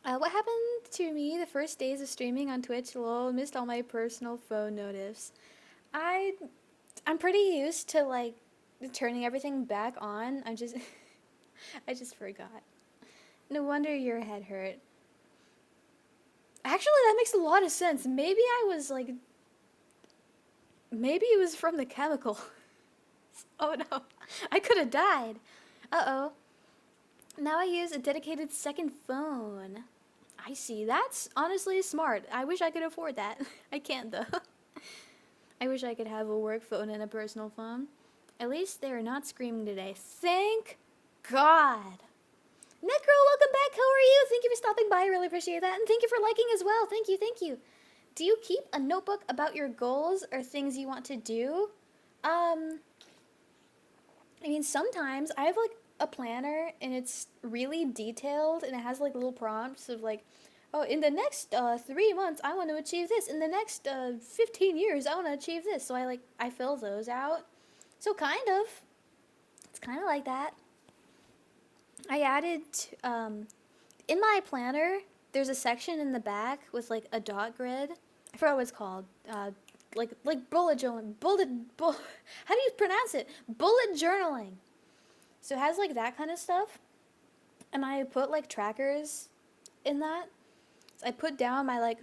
What happened to me the first days of streaming on Twitch? Lol, missed all my personal phone notifs. I'm pretty used to, like, turning everything back on. I just forgot. No wonder your head hurt. Actually, that makes a lot of sense. Maybe it was from the chemical. Oh no, I could have died. Uh-oh. Now I use a dedicated second phone. I see. That's honestly smart. I wish I could afford that. I can't, though. I wish I could have a work phone and a personal phone. At least they're not screaming today. Thank God. Necro, welcome back. How are you? Thank you for stopping by. I really appreciate that. And thank you for liking as well. Thank you, thank you. Do you keep a notebook about your goals or things you want to do? I mean, sometimes I have, like, a planner, and it's really detailed, and it has, like, little prompts of, like, oh, in the next 3 months, I want to achieve this. In the next 15 years, I want to achieve this. So I fill those out. So kind of. It's kind of like that. I added, in my planner, there's a section in the back with, like, a dot grid. I forgot what it's called. Like bullet journaling. How do you pronounce it? Bullet journaling. So it has, like, that kind of stuff. And I put, like, trackers in that. So I put down my, like,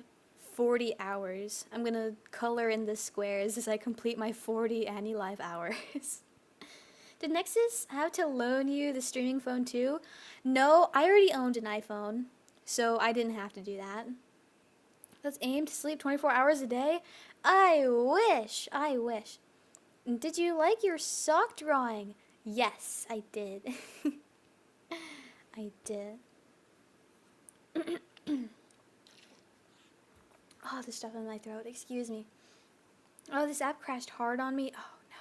40 hours. I'm gonna color in the squares as I complete my 40 AniLive hours. Did Nexas have to loan you the streaming phone too? No, I already owned an iPhone, so I didn't have to do that. Let's aim to sleep 24 hours a day. I wish. I wish. Did you like your sock drawing? Yes, I did. I did. Oh, the stuff in my throat. Excuse me. Oh, this app crashed hard on me. Oh, no.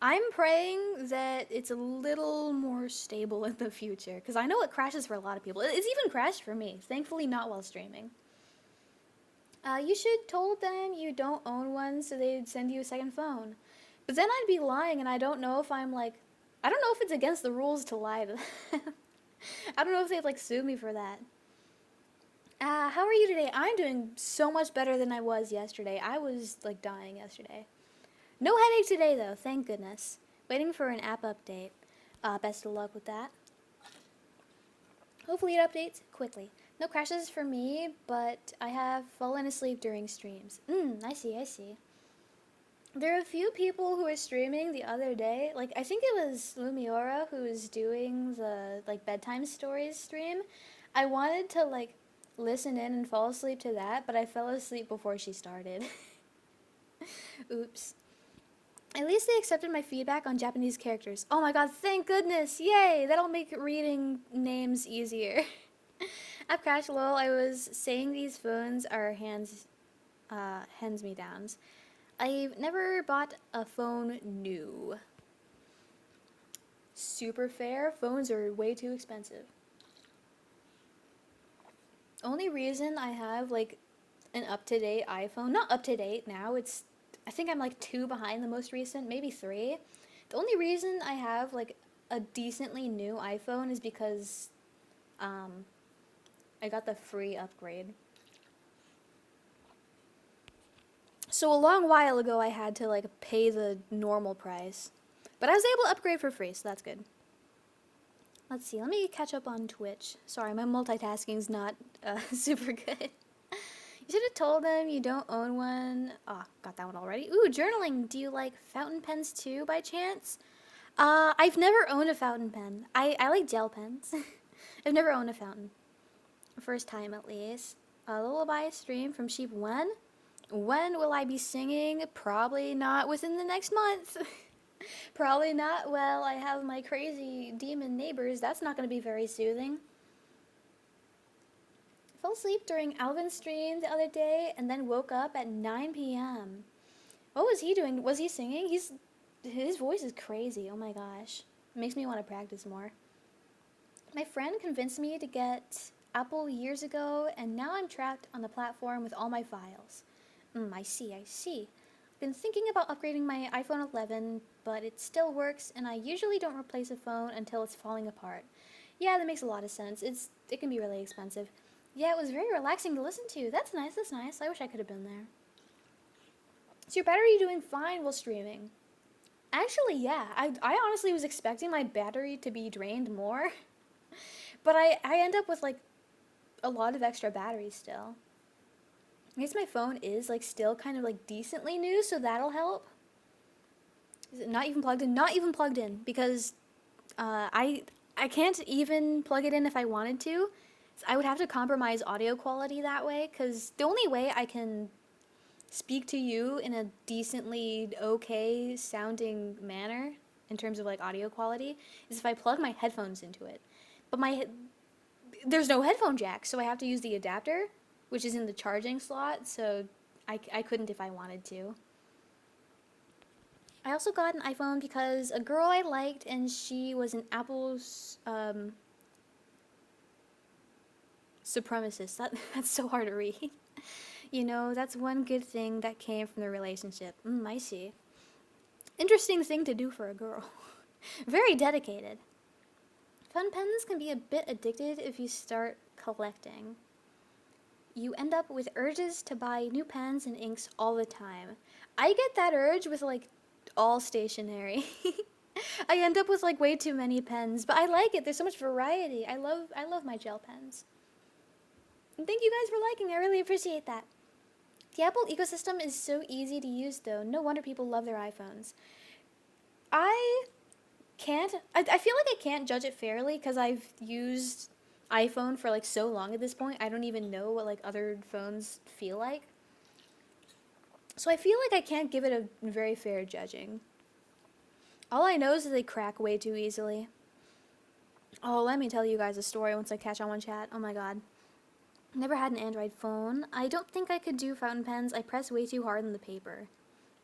I'm praying that it's a little more stable in the future, because I know it crashes for a lot of people. It's even crashed for me. Thankfully, not while streaming. You should told them you don't own one, so they'd send you a second phone. But then I'd be lying, and I don't know if I'm like, I don't know if it's against the rules to lie to them. I don't know if they'd like sue me for that. How are you today? I'm doing so much better than I was yesterday. I was like dying yesterday. No headache today though, thank goodness. Waiting for an app update. Best of luck with that. Hopefully it updates quickly. No crashes for me, but I have fallen asleep during streams. I see. There are a few people who were streaming the other day. Like, I think it was Lumiora who was doing the, like, bedtime stories stream. I wanted to, like, listen in and fall asleep to that, but I fell asleep before she started. Oops. At least they accepted my feedback on Japanese characters. Oh my god, thank goodness! Yay! That'll make reading names easier. At Crash Lol, I was saying these phones are hands-me-downs. I've never bought a phone new. Super fair. Phones are way too expensive. Only reason I have like an up-to-date iPhone, not up-to-date now, I think I'm like 2 behind the most recent, maybe 3. The only reason I have like a decently new iPhone is because I got the free upgrade. So a long while ago I had to like pay the normal price. But I was able to upgrade for free, so that's good. Let's see, let me catch up on Twitch. Sorry, my multitasking's not super good. You should have told them you don't own one. Oh, got that one already. Ooh, journaling. Do you like fountain pens too, by chance? I've never owned a fountain pen. I like gel pens. I've never owned a fountain. First time, at least. A lullaby stream from Sheep when? When will I be singing? Probably not within the next month. Probably not while I have my crazy demon neighbors. That's not going to be very soothing. I fell asleep during Alvin's stream the other day and then woke up at 9 p.m. What was he doing? Was he singing? His voice is crazy. Oh my gosh. It makes me want to practice more. My friend convinced me to get Apple years ago, and now I'm trapped on the platform with all my files. I see. I've been thinking about upgrading my iPhone 11, but it still works, and I usually don't replace a phone until it's falling apart. Yeah, that makes a lot of sense. It can be really expensive. Yeah, it was very relaxing to listen to. That's nice. I wish I could have been there. Is your battery doing fine while streaming? Actually, yeah. I honestly was expecting my battery to be drained more, but I end up with, like, a lot of extra battery still. I guess my phone is like still kind of like decently new, so that'll help. Is it not even plugged in? Not even plugged in, because I can't even plug it in if I wanted to. So I would have to compromise audio quality that way, because the only way I can speak to you in a decently okay sounding manner in terms of like audio quality is if I plug my headphones into it. But there's no headphone jack, so I have to use the adapter, which is in the charging slot, so I couldn't if I wanted to. I also got an iPhone because a girl I liked, and she was an Apple's supremacist. That's so hard to read. You know, that's one good thing that came from the relationship. I see. Interesting thing to do for a girl. Very dedicated. Fun pens can be a bit addicted if you start collecting. You end up with urges to buy new pens and inks all the time. I get that urge with like all stationery. I end up with like way too many pens, but I like it. There's so much variety. I love my gel pens. And thank you guys for liking. I really appreciate that. The Apple ecosystem is so easy to use though. No wonder people love their iPhones. I feel like I can't judge it fairly because I've used iPhone for like so long at this point, I don't even know what like other phones feel like. So I feel like I can't give it a very fair judging. All I know is that they crack way too easily. Oh, let me tell you guys a story once I catch on one chat. Oh my god. Never had an Android phone. I don't think I could do fountain pens. I press way too hard on the paper.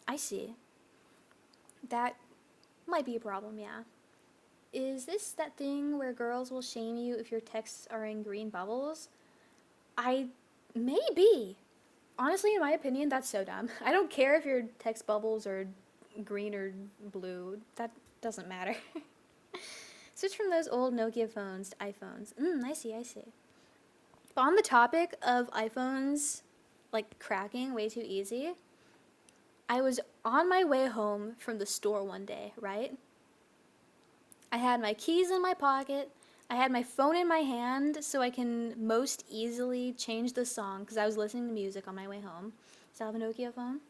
I see. That might be a problem, yeah. Is this that thing where girls will shame you if your texts are in green bubbles? Maybe. Honestly, in my opinion, that's so dumb. I don't care if your text bubbles are green or blue. That doesn't matter. Switch from those old Nokia phones to iPhones. I see. But on the topic of iPhones, like, cracking way too easy, I was on my way home from the store one day, right? I had my keys in my pocket. I had my phone in my hand so I can most easily change the song because I was listening to music on my way home. So I have a Nokia phone.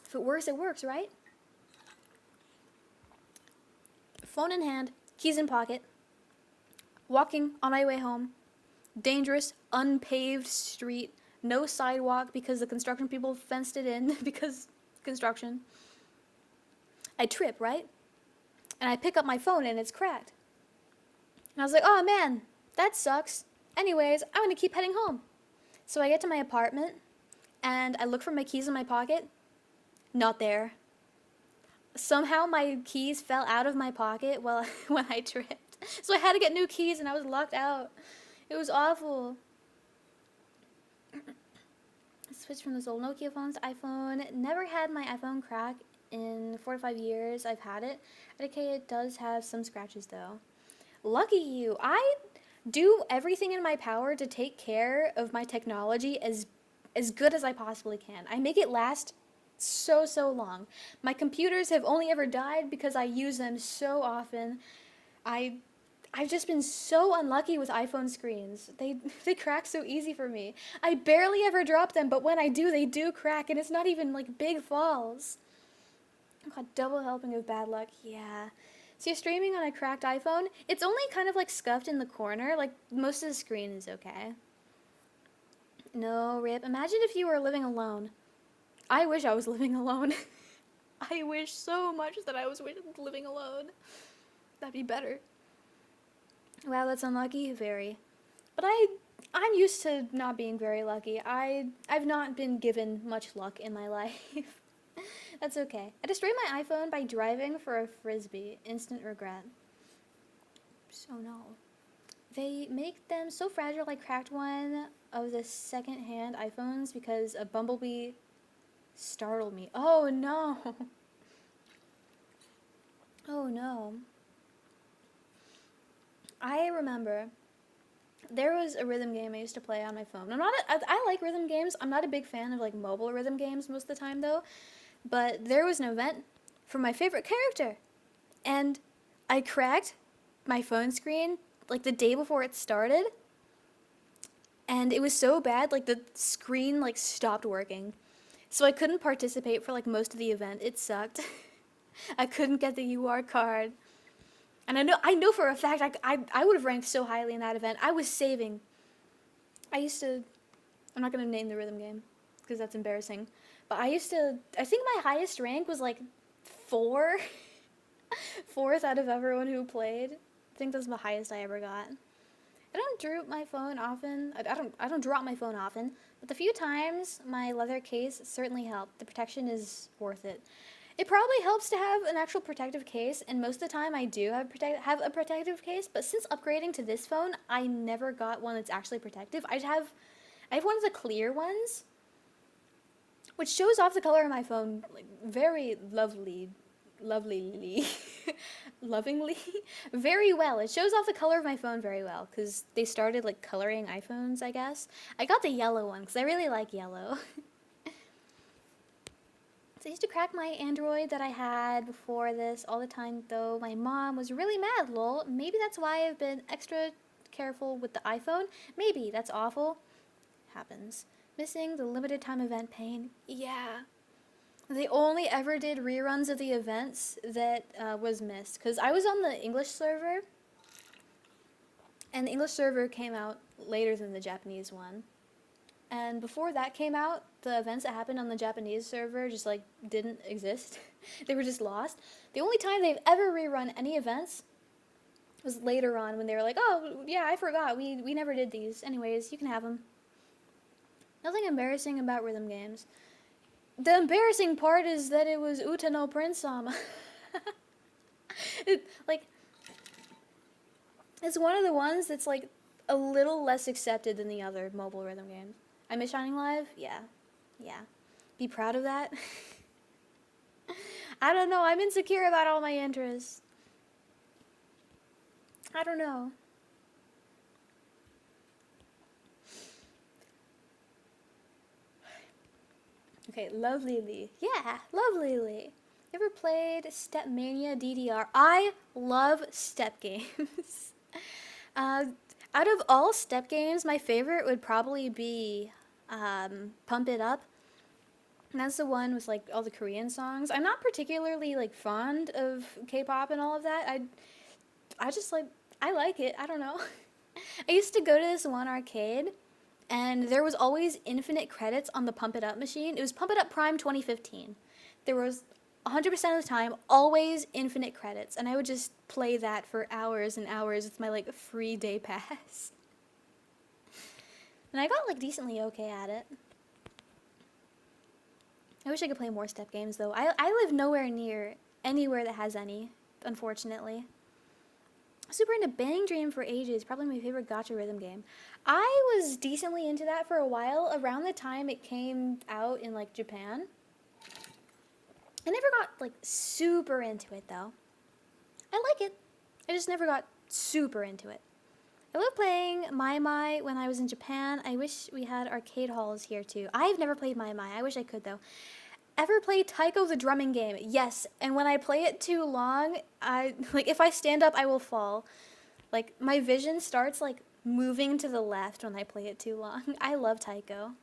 If it works, right? Phone in hand, keys in pocket, walking on my way home. Dangerous, unpaved street, no sidewalk because the construction people fenced it in because construction. I trip, right? And I pick up my phone and it's cracked. And I was like, oh man, that sucks. Anyways, I'm gonna keep heading home. So I get to my apartment and I look for my keys in my pocket. Not there. Somehow my keys fell out of my pocket when I tripped. So I had to get new keys and I was locked out. It was awful. Switched from those old Nokia phones to iPhone. Never had my iPhone crack in 4 to 5 years I've had it. Okay, it does have some scratches though. Lucky you. I do everything in my power to take care of my technology as good as I possibly can. I make it last so long. My computers have only ever died because I use them so often. I've just been so unlucky with iPhone screens. They crack so easy for me. I barely ever drop them, but when I do, they do crack, and it's not even like big falls. God, double helping of bad luck. Yeah. So you're streaming on a cracked iPhone. It's only kind of like scuffed in the corner. Like most of the screen is okay. No, rip. Imagine if you were living alone. I wish I was living alone. I wish so much that I was living alone. That'd be better. Wow, that's unlucky. Very. But I'm used to not being very lucky. I've not been given much luck in my life. That's okay. I destroyed my iPhone by driving for a frisbee. Instant regret. So no. They make them so fragile I cracked one of the second-hand iPhones because a bumblebee startled me. Oh no. Oh no. I remember there was a rhythm game I used to play on my phone. I like rhythm games. I'm not a big fan of like mobile rhythm games most of the time though. But there was an event for my favorite character. And I cracked my phone screen like the day before it started. And it was so bad, like the screen like stopped working. So I couldn't participate for like most of the event. It sucked. I couldn't get the UR card. And I know for a fact I would have ranked so highly in that event. I was saving. I'm not going to name the rhythm game because that's embarrassing. But I think my highest rank was like 4. 4th out of everyone who played. I think that's the highest I ever got. I don't drop my phone often. I don't drop my phone often, but the few times my leather case certainly helped. The protection is worth it. It probably helps to have an actual protective case, and most of the time I do have a protective case, but since upgrading to this phone, I never got one that's actually protective. I have one of the clear ones, which shows off the color of my phone like very lovingly, very well. It shows off the color of my phone very well, because they started like coloring iPhones, I guess. I got the yellow one, because I really like yellow. So I used to crack my Android that I had before this all the time, though. My mom was really mad, lol. Maybe that's why I've been extra careful with the iPhone. Maybe. That's awful. Happens. Missing the limited time event pain. Yeah. They only ever did reruns of the events that was missed. Because I was on the English server. And the English server came out later than the Japanese one. And before that came out, the events that happened on the Japanese server just like didn't exist. They were just lost. The only time they've ever rerun any events was later on when they were like, oh, yeah, I forgot. We never did these. Anyways, you can have them. Nothing embarrassing about rhythm games. The embarrassing part is that it was Uta no Prince-sama. Like, it's one of the ones that's like a little less accepted than the other mobile rhythm games. I miss AniLive? Yeah. Yeah. Be proud of that? I don't know. I'm insecure about all my interests. I don't know. Okay, Lovely Lee. Yeah, Lovely Lee. You ever played Stepmania DDR? I love step games. Out of all step games, my favorite would probably be Pump It Up. And that's the one with like all the Korean songs. I'm not particularly like fond of K-pop and all of that. I just like, I like it. I don't know. I used to go to this one arcade and there was always infinite credits on the Pump It Up machine. It was Pump It Up Prime 2015. There was 100% of the time always infinite credits, and I would just play that for hours and hours. It's my like free day pass. And I got like decently okay at it. I wish I could play more step games though. I live nowhere near anywhere that has any, unfortunately. Super into Bang Dream for ages, probably my favorite gacha rhythm game. I was decently into that for a while, around the time it came out in like Japan. I never got like super into it though. I like it. I just never got super into it. I love playing Mai Mai when I was in Japan. I wish we had arcade halls here too. I've never played Mai Mai. I wish I could though. Ever play Taiko the drumming game? Yes, and when I play it too long, if I stand up, I will fall. Like, my vision starts, like, moving to the left when I play it too long. I love Taiko.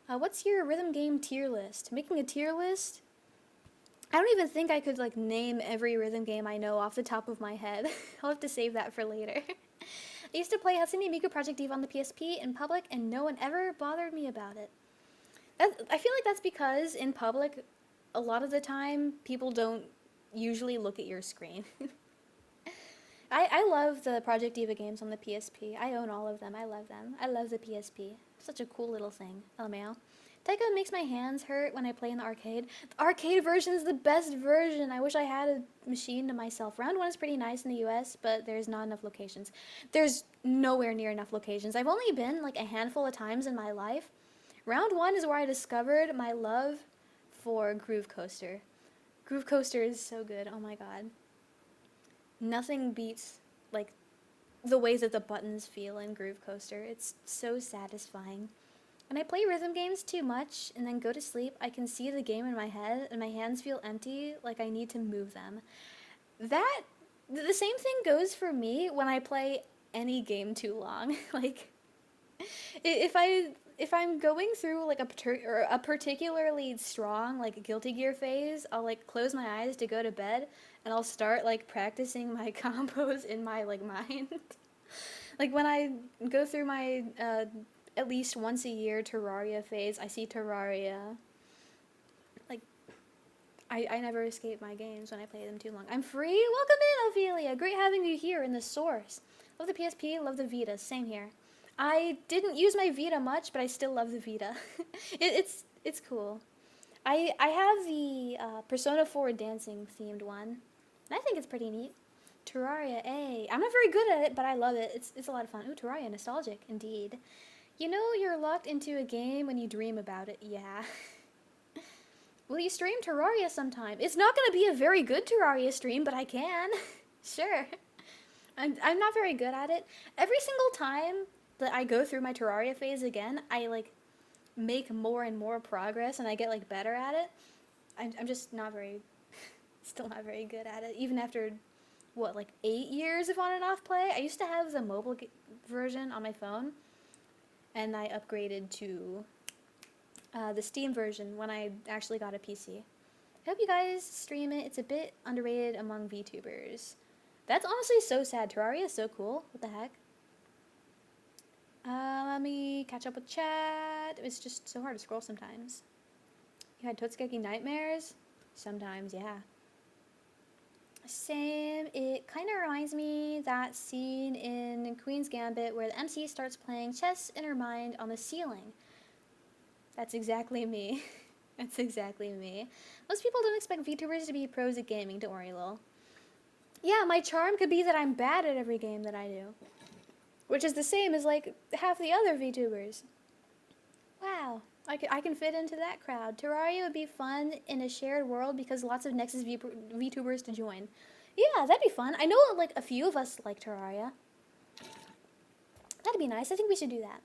What's your rhythm game tier list? Making a tier list? I don't even think I could, like, name every rhythm game I know off the top of my head. I'll have to save that for later. I used to play Hatsune Miku Project Diva on the PSP in public, and no one ever bothered me about it. I feel like that's because in public, a lot of the time, people don't usually look at your screen. I love the Project Diva games on the PSP. I own all of them. I love them. I love the PSP. Such a cool little thing. LMAO. Taiko makes my hands hurt when I play in the arcade. The arcade version is the best version. I wish I had a machine to myself. Round 1 is pretty nice in the US, but there's not enough locations. There's nowhere near enough locations. I've only been like a handful of times in my life. Round 1 is where I discovered my love for Groove Coaster. Groove Coaster is so good, oh my god. Nothing beats, like, the ways that the buttons feel in Groove Coaster. It's so satisfying. When I play rhythm games too much and then go to sleep, I can see the game in my head and my hands feel empty, like I need to move them. The same thing goes for me when I play any game too long. Like, if I'm going through like a particularly strong like Guilty Gear phase, I'll like close my eyes to go to bed and I'll start like practicing my combos in my like mind. Like when I go through my at least once a year Terraria phase, I see Terraria. Like I never escape my games when I play them too long. I'm free? Welcome in, Ophelia. Great having you here in the source. Love the PSP, love the Vita. Same here. I didn't use my Vita much, but I still love the Vita. It's cool. I have the Persona 4 dancing themed one, and I think it's pretty neat. Terraria, I'm not very good at it, but I love it. It's a lot of fun. Ooh, Terraria, nostalgic, indeed. You know you're locked into a game when you dream about it, yeah. Will you stream Terraria sometime? It's not going to be a very good Terraria stream, but I can. Sure. I'm not very good at it. Every single time that I go through my Terraria phase again, I like make more and more progress and I get like better at it. I'm just not very, still not very good at it. Even after, what, like 8 years of on and off play? I used to have the mobile version on my phone and I upgraded to the Steam version when I actually got a PC. I hope you guys stream it. It's a bit underrated among VTubers. That's honestly so sad. Terraria is so cool. What the heck? Let me catch up with chat. It's just so hard to scroll sometimes. You had Totsugeki nightmares? Sometimes, yeah. Same. It kind of reminds me that scene in Queen's Gambit where the MC starts playing chess in her mind on the ceiling. That's exactly me. That's exactly me. Most people don't expect VTubers to be pros at gaming. Don't worry, Lil. Yeah, my charm could be that I'm bad at every game that I do. Which is the same as, like, half the other VTubers. Wow. I can fit into that crowd. Terraria would be fun in a shared world because lots of Nexus VTubers to join. Yeah, that'd be fun. I know, like, a few of us like Terraria. That'd be nice. I think we should do that.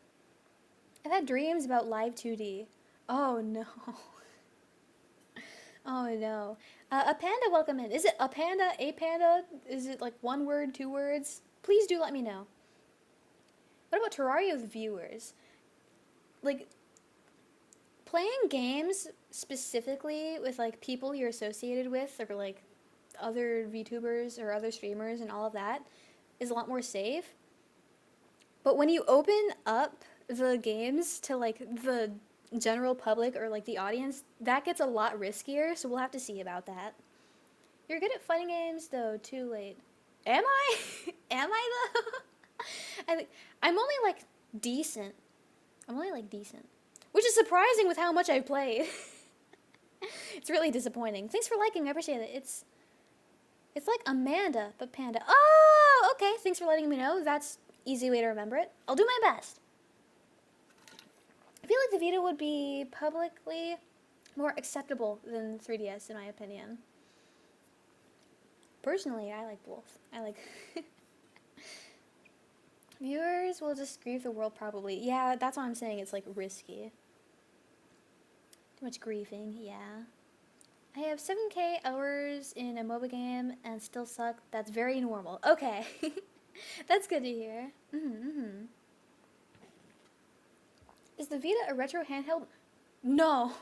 I've had dreams about live 2D. Oh, no. Oh, no. A panda, welcome in. Is it a panda, a panda? Is it, like, one word, 2 words? Please do let me know. What about Terraria with viewers? Like, playing games specifically with, like, people you're associated with or, like, other VTubers or other streamers and all of that is a lot more safe. But when you open up the games to, like, the general public or, like, the audience, that gets a lot riskier, so we'll have to see about that. You're good at fighting games, though. Too late. Am I? Am I, though? I'm only, like, decent. I'm only, like, decent. Which is surprising with how much I've played. It's really disappointing. Thanks for liking. I appreciate it. It's like Amanda, but panda. Oh, okay. Thanks for letting me know. That's easy way to remember it. I'll do my best. I feel like the Vita would be publicly more acceptable than 3DS, in my opinion. Personally, I like both. I like... Viewers will just grieve the world, probably. Yeah, that's what I'm saying. It's, like, risky. Too much grieving, yeah. I have 7K hours in a MOBA game and still suck. That's very normal. Okay. That's good to hear. Is the Vita a retro handheld? No.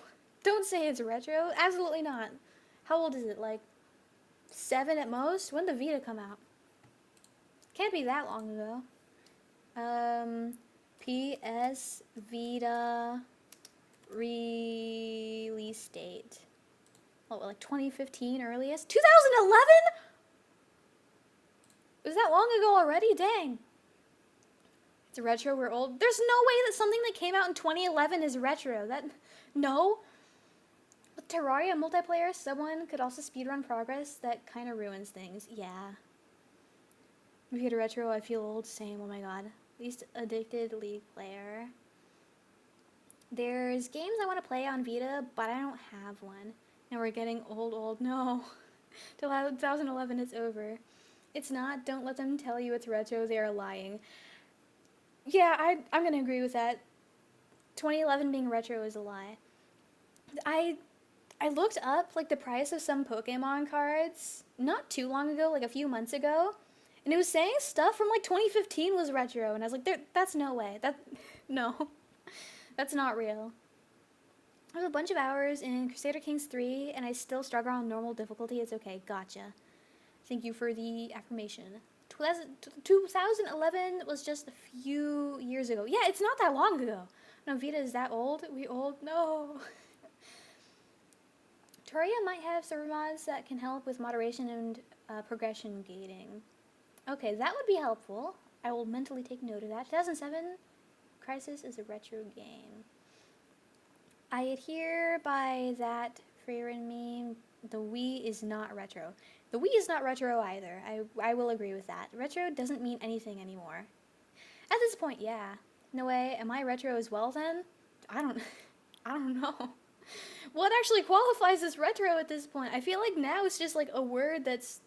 Don't say it's retro. Absolutely not. How old is it? Like 7 at most? When did the Vita come out? Can't be that long ago. PS Vita release date. Oh, like 2015 earliest? 2011? Was that long ago already? Dang. It's retro, we're old. There's no way that something that came out in 2011 is retro. No. With Terraria multiplayer, someone could also speedrun progress. That kind of ruins things. Yeah. If you hit a retro, I feel old. Same. Oh my god. Least addicted League player. There's games I want to play on Vita, but I don't have one. And we're getting old. No. 2011 is over. It's not. Don't let them tell you it's retro. They are lying. Yeah, I'm going to agree with that. 2011 being retro is a lie. I looked up, like, the price of some Pokemon cards not too long ago, like a few months ago, and it was saying stuff from, like, 2015 was retro, and I was like, that's no way. No. That's not real. I have a bunch of hours in Crusader Kings 3, and I still struggle on normal difficulty. It's okay. Gotcha. Thank you for the affirmation. 2011 was just a few years ago. Yeah, it's not that long ago. No, Vita is that old? We old? No. Terraria might have server mods that can help with moderation and progression gating. Okay, that would be helpful. I will mentally take note of that. 2007, Crisis is a retro game. I adhere by that Freerin meme. The Wii is not retro. The Wii is not retro either. I will agree with that. Retro doesn't mean anything anymore. At this point, yeah. No way. Am I retro as well then? I don't know. What actually qualifies as retro at this point? I feel like now it's just like a word that's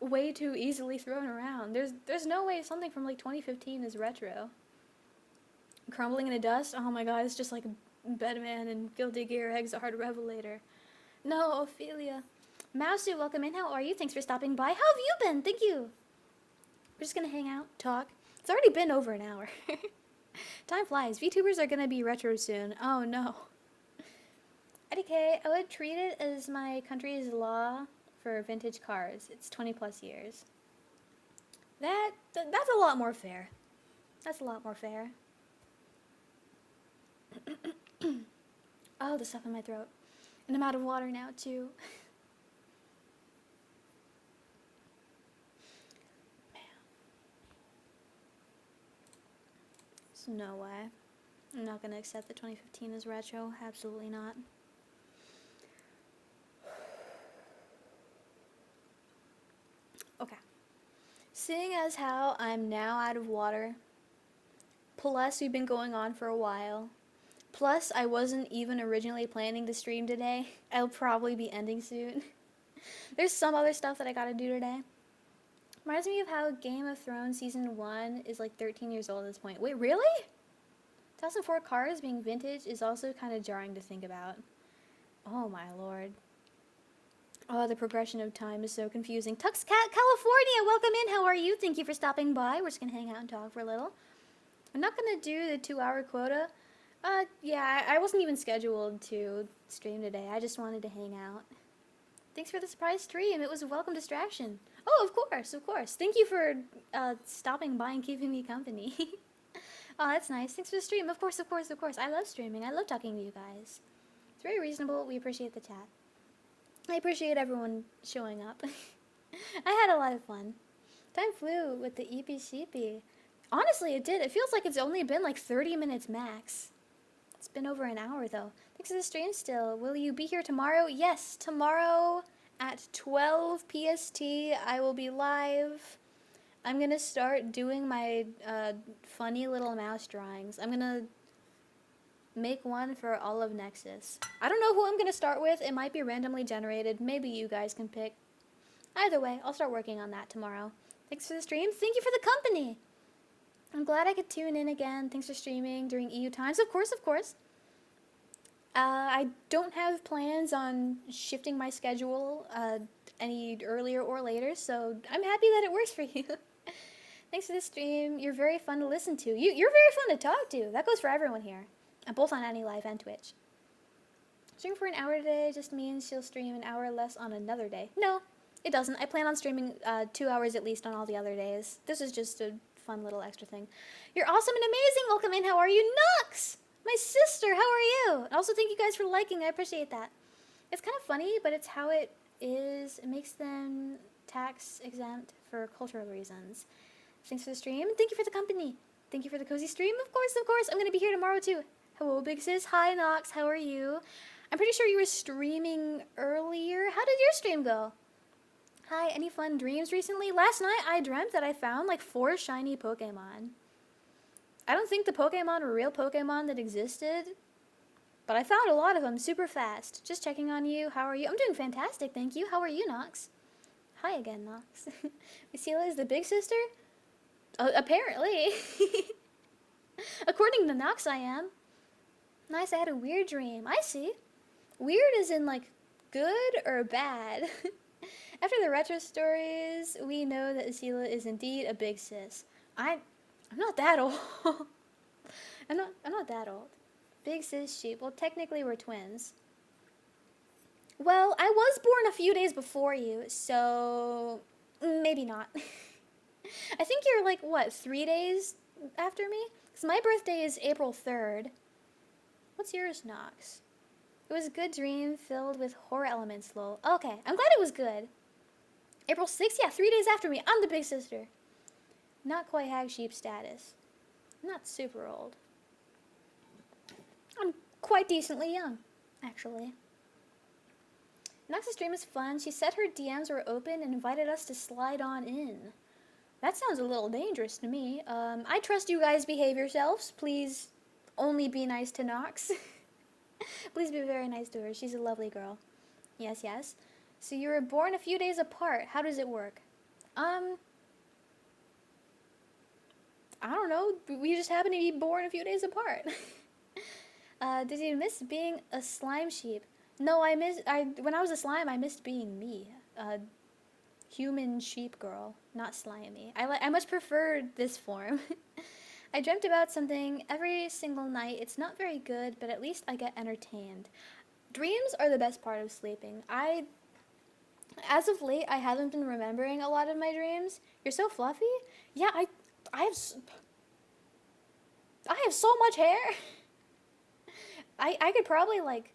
way too easily thrown around. There's no way something from like 2015 is retro. Crumbling in the dust? Oh my god, it's just like Bedman and Guilty Gear Exard Revelator. No, Ophelia. Mausu, welcome in. How are you? Thanks for stopping by. How have you been? Thank you. We're just gonna hang out, talk. It's already been over an hour. Time flies. VTubers are gonna be retro soon. Oh no. IDK, I would treat it as my country's law for vintage cars. It's 20 plus years. That's a lot more fair. That's a lot more fair. Oh, the stuff in my throat. And I'm out of water now, too. Man. There's no way. I'm not going to accept that 2015 is retro. Absolutely not. Okay. Seeing as how I'm now out of water, plus we've been going on for a while, plus I wasn't even originally planning to stream today, I'll probably be ending soon. There's some other stuff that I gotta do today. Reminds me of how Game of Thrones Season 1 is like 13 years old at this point. Wait, really? 2004 cars being vintage is also kind of jarring to think about. Oh my lord. Oh, the progression of time is so confusing. Tux Cat California, welcome in. How are you? Thank you for stopping by. We're just going to hang out and talk for a little. I'm not going to do the 2-hour quota. Yeah, I wasn't even scheduled to stream today. I just wanted to hang out. Thanks for the surprise stream. It was a welcome distraction. Oh, of course, of course. Thank you for stopping by and keeping me company. Oh, that's nice. Thanks for the stream. Of course, of course, of course. I love streaming. I love talking to you guys. It's very reasonable. We appreciate the chat. I appreciate everyone showing up. I had a lot of fun. Time flew with the EPCP. Honestly, it did. It feels like it's only been like 30 minutes max. It's been over an hour, though. Thanks for the stream still. Will you be here tomorrow? Yes, tomorrow at 12 PST, I will be live. I'm going to start doing my funny little mouse drawings. I'm going to make one for all of Nexas. I don't know who I'm going to start with. It might be randomly generated. Maybe you guys can pick. Either way, I'll start working on that tomorrow. Thanks for the stream. Thank you for the company. I'm glad I could tune in again. Thanks for streaming during EU times. Of course, of course. I don't have plans on shifting my schedule any earlier or later, so I'm happy that it works for you. Thanks for the stream. You're very fun to listen to. You're very fun to talk to. That goes for everyone here. I'm both on AniLive and Twitch. Stream for an hour today just means she'll stream an hour less on another day. No, it doesn't. I plan on streaming 2 hours at least on all the other days. This is just a fun little extra thing. You're awesome and amazing. Welcome in. How are you? Nox! My sister, how are you? And also, thank you guys for liking. I appreciate that. It's kind of funny, but it's how it is. It makes them tax exempt for cultural reasons. Thanks for the stream. Thank you for the company. Thank you for the cozy stream. Of course, of course. I'm going to be here tomorrow, too. Hello, Big Sis. Hi, Nox. How are you? I'm pretty sure you were streaming earlier. How did your stream go? Hi, any fun dreams recently? Last night, I dreamt that I found like 4 shiny Pokemon. I don't think the Pokemon were real Pokemon that existed, but I found a lot of them super fast. Just checking on you. How are you? I'm doing fantastic, thank you. How are you, Nox? Hi again, Nox. Esila is the big sister? Apparently. According to Nox, I am. Nice, I had a weird dream. I see. Weird as in, like, good or bad? After the retro stories, we know that Esila is indeed a big sis. I'm not that old. I'm not that old. Big sis sheep. Well, technically we're twins. Well, I was born a few days before you, so maybe not. I think you're like, what, 3 days after me? Because my birthday is April 3rd. What's yours, Nox? It was a good dream filled with horror elements, lol. Okay, I'm glad it was good. April 6th? Yeah, 3 days after me. I'm the big sister. Not quite hag sheep status. I'm not super old. I'm quite decently young, actually. Nox's stream is fun. She said her DMs were open and invited us to slide on in. That sounds a little dangerous to me. I trust you guys behave yourselves. Please only be nice to Nox. Please be very nice to her. She's a lovely girl. Yes, yes. So you were born a few days apart. How does it work? I don't know. We just happen to be born a few days apart. Did you miss being a slime sheep? No, when I was a slime, I missed being me. Human sheep girl, not slimy. I much prefer this form. I dreamt about something every single night. It's not very good, but at least I get entertained. Dreams are the best part of sleeping. I As of late, I haven't been remembering a lot of my dreams. You're so fluffy. Yeah, I have, I have so much hair. I could probably like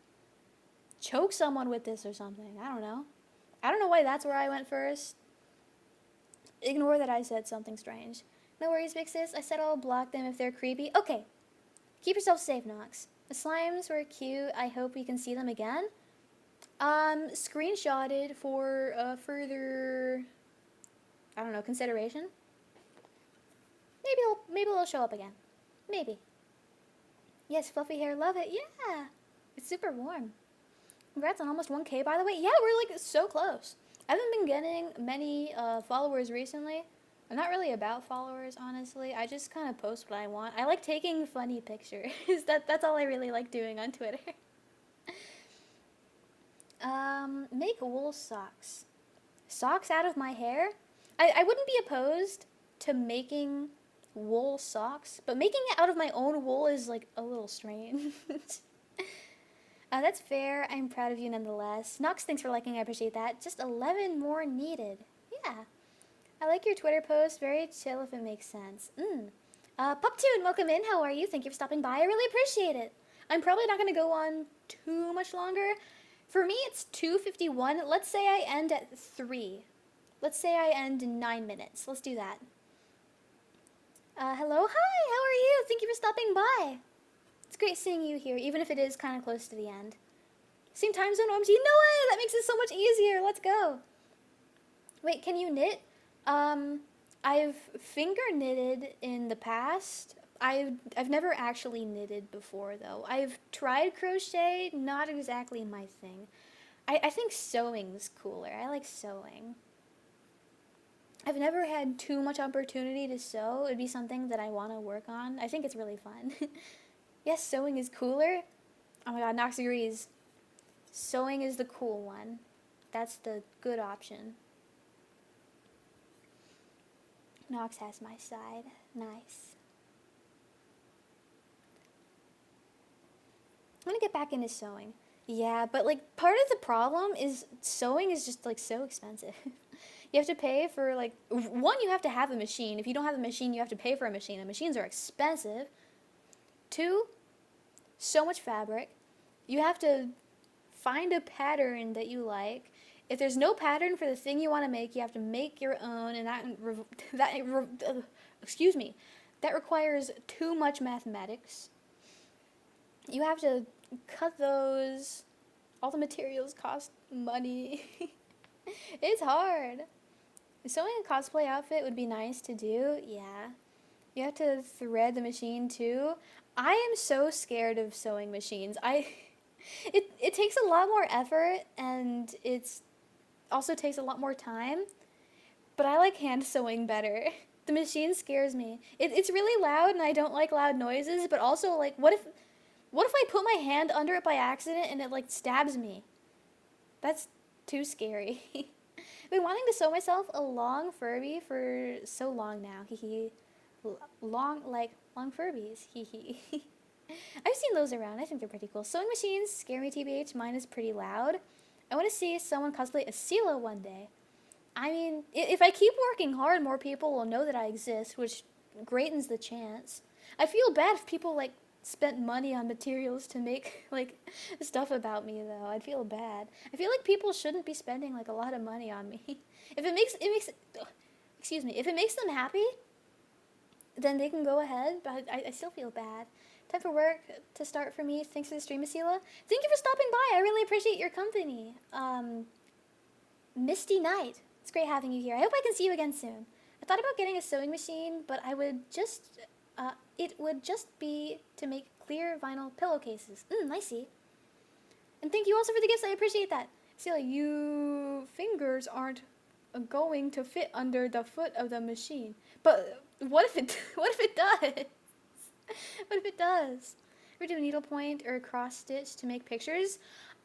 choke someone with this or something. I don't know. I don't know why that's where I went first. Ignore that I said something strange. No worries, Big Sis. I said I'll block them if they're creepy. Okay. Keep yourself safe, Nox. The slimes were cute. I hope we can see them again. Screenshotted for further, I don't know, consideration. Maybe they'll show up again. Maybe. Yes, fluffy hair, love it. Yeah. It's super warm. Congrats on almost 1K, by the way. Yeah, we're like so close. I haven't been getting many followers recently. I'm not really about followers, honestly. I just kind of post what I want. I like taking funny pictures. That's all I really like doing on Twitter. Make wool socks. Socks out of my hair? I wouldn't be opposed to making wool socks, but making it out of my own wool is like a little strange. That's fair. I'm proud of you nonetheless. Nox, thanks for liking. I appreciate that. Just 11 more needed. Yeah. I like your Twitter post. Very chill if it makes sense. Puptoon, welcome in. How are you? Thank you for stopping by. I really appreciate it. I'm probably not going to go on too much longer. For me, it's 2:51. Let's say I end at 3. Let's say I end in 9 minutes. Let's do that. Hello? Hi, how are you? Thank you for stopping by. It's great seeing you here, even if it is kind of close to the end. Same time zone, OMG. No way! That makes it so much easier. Let's go. Wait, can you knit? I've finger knitted in the past. I've never actually knitted before, though. I've tried crochet, not exactly my thing. I think sewing's cooler. I like sewing. I've never had too much opportunity to sew. It'd be something that I want to work on. I think it's really fun. Yes, sewing is cooler. Oh my god, Nox agrees. Sewing is the cool one. That's the good option. Nox has my side. Nice. I'm gonna get back into sewing. Yeah, but like part of the problem is sewing is just like so expensive. You have to pay for like, one, you have to have a machine. If you don't have a machine, you have to pay for a machine. And machines are expensive. 2, so much fabric. You have to find a pattern that you like. If there's no pattern for the thing you want to make, you have to make your own, and that requires too much mathematics. You have to cut those. All the materials cost money. It's hard. Sewing a cosplay outfit would be nice to do, yeah. You have to thread the machine too. I am so scared of sewing machines. It takes a lot more effort, and it's also takes a lot more time, but I like hand sewing better. The machine scares me. It's really loud, and I don't like loud noises, but also like what if I put my hand under it by accident and it like stabs me? That's too scary. I've been wanting to sew myself a long Furby for so long now. Long Furbies. I've seen those around. I think they're pretty cool. Sewing machines scare me, TBH. Mine is pretty loud. I want to see someone cosplay Esila one day. I mean, if I keep working hard, more people will know that I exist, which greatens the chance. I feel bad if people like spent money on materials to make like stuff about me, though. I'd feel bad. I feel like people shouldn't be spending like a lot of money on me. If it makes if it makes them happy, then they can go ahead, but I still feel bad. Time for work to start for me. Thanks for the stream, Esila. Thank you for stopping by. I really appreciate your company. Misty Night. It's great having you here. I hope I can see you again soon. I thought about getting a sewing machine, but it would just be to make clear vinyl pillowcases. I see. And thank you also for the gifts. I appreciate that. Esila, you fingers aren't going to fit under the foot of the machine. But what if it does? What if it does? Ever do a needlepoint or a cross stitch to make pictures?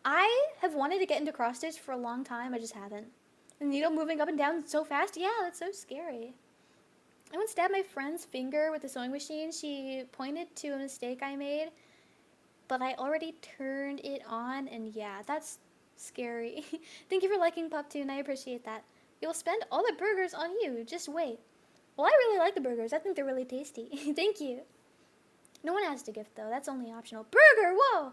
I have wanted to get into cross stitch for a long time. I just haven't. The needle moving up and down so fast. Yeah, that's so scary. I once stabbed my friend's finger with a sewing machine. She pointed to a mistake I made, but I already turned it on, and yeah, that's Scary. Thank you for liking Poptoon. I appreciate that. You'll spend all the burgers on you. Just wait. Well, I really like the burgers. I think they're really tasty. Thank you. No one has to gift, though. That's only optional. Burger! Whoa!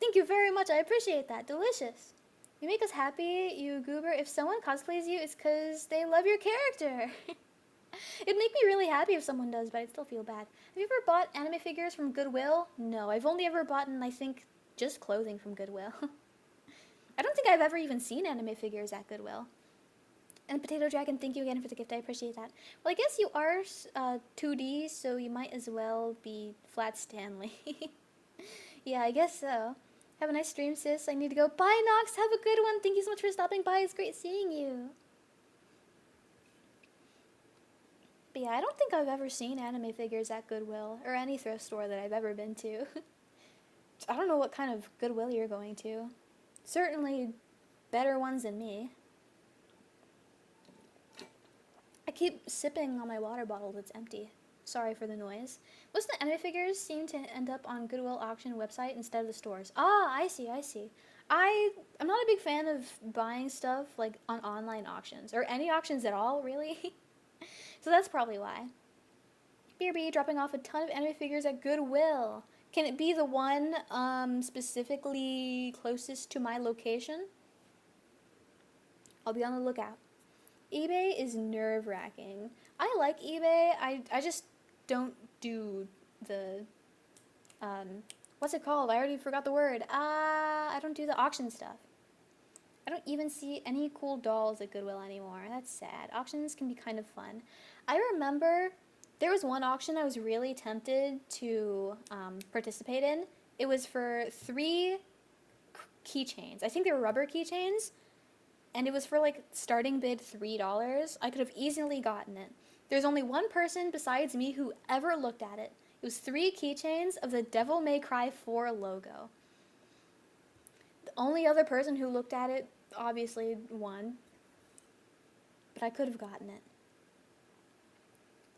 Thank you very much. I appreciate that. Delicious. You make us happy, you goober. If someone cosplays you, it's because they love your character. It'd make me really happy if someone does, but I'd still feel bad. Have you ever bought anime figures from Goodwill? No, I've only ever bought, I think, just clothing from Goodwill. I don't think I've ever even seen anime figures at Goodwill. And Potato Dragon, thank you again for the gift. I appreciate that. Well, I guess you are 2D, so you might as well be Flat Stanley. Yeah, I guess so. Have a nice stream, sis. I need to go. Bye, Nox. Have a good one. Thank you so much for stopping by. It's great seeing you. But yeah, I don't think I've ever seen anime figures at Goodwill or any thrift store that I've ever been to. I don't know what kind of Goodwill you're going to. Certainly better ones than me. I keep sipping on my water bottle that's empty. Sorry for the noise. Most of the anime figures seem to end up on Goodwill auction website instead of the stores. Ah, I see. I'm not a big fan of buying stuff like on online auctions or any auctions at all, really. So that's probably why. BRB dropping off a ton of anime figures at Goodwill. Can it be the one specifically closest to my location? I'll be on the lookout. eBay is nerve-wracking. I like eBay. I just don't do the, what's it called? I already forgot the word. I don't do the auction stuff. I don't even see any cool dolls at Goodwill anymore. That's sad. Auctions can be kind of fun. I remember there was one auction I was really tempted to participate in. It was for 3 keychains. I think they were rubber keychains. And it was for like starting bid $3. I could have easily gotten it. There's only one person besides me who ever looked at it. It was 3 keychains of the Devil May Cry 4 logo. The only other person who looked at it obviously won. But I could have gotten it.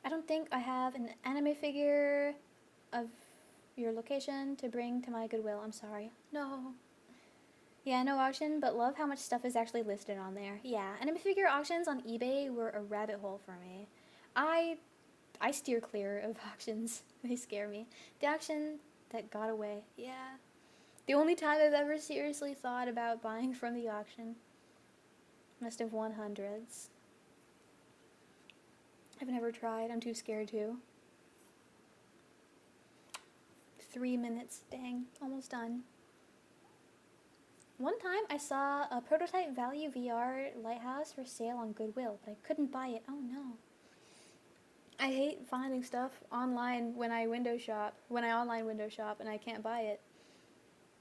I don't think I have an anime figure of your location to bring to my Goodwill. I'm sorry. No. Yeah, no auction, but love how much stuff is actually listed on there. Yeah, anime figure auctions on eBay were a rabbit hole for me. I steer clear of auctions. They scare me. The auction that got away. Yeah. The only time I've ever seriously thought about buying from the auction. Must have won hundreds. I've never tried. I'm too scared to. 3 minutes. Dang. Almost done. One time I saw a prototype value VR lighthouse for sale on Goodwill, but I couldn't buy it. Oh no. I hate finding stuff online when I online window shop and I can't buy it.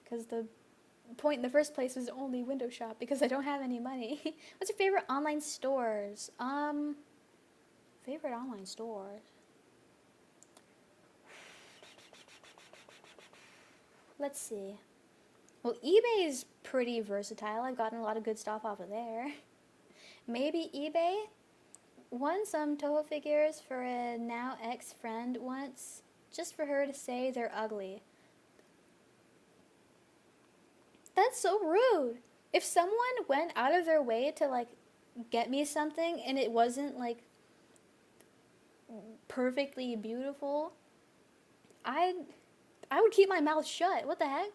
Because the point in the first place was only window shop because I don't have any money. What's your favorite online stores? Favorite online stores? Let's see. Well, eBay is pretty versatile. I've gotten a lot of good stuff off of there. Maybe eBay? Won some Toho figures for a now ex-friend once, just for her to say they're ugly. That's so rude. If someone went out of their way to, like, get me something and it wasn't, like, perfectly beautiful, I would keep my mouth shut. What the heck?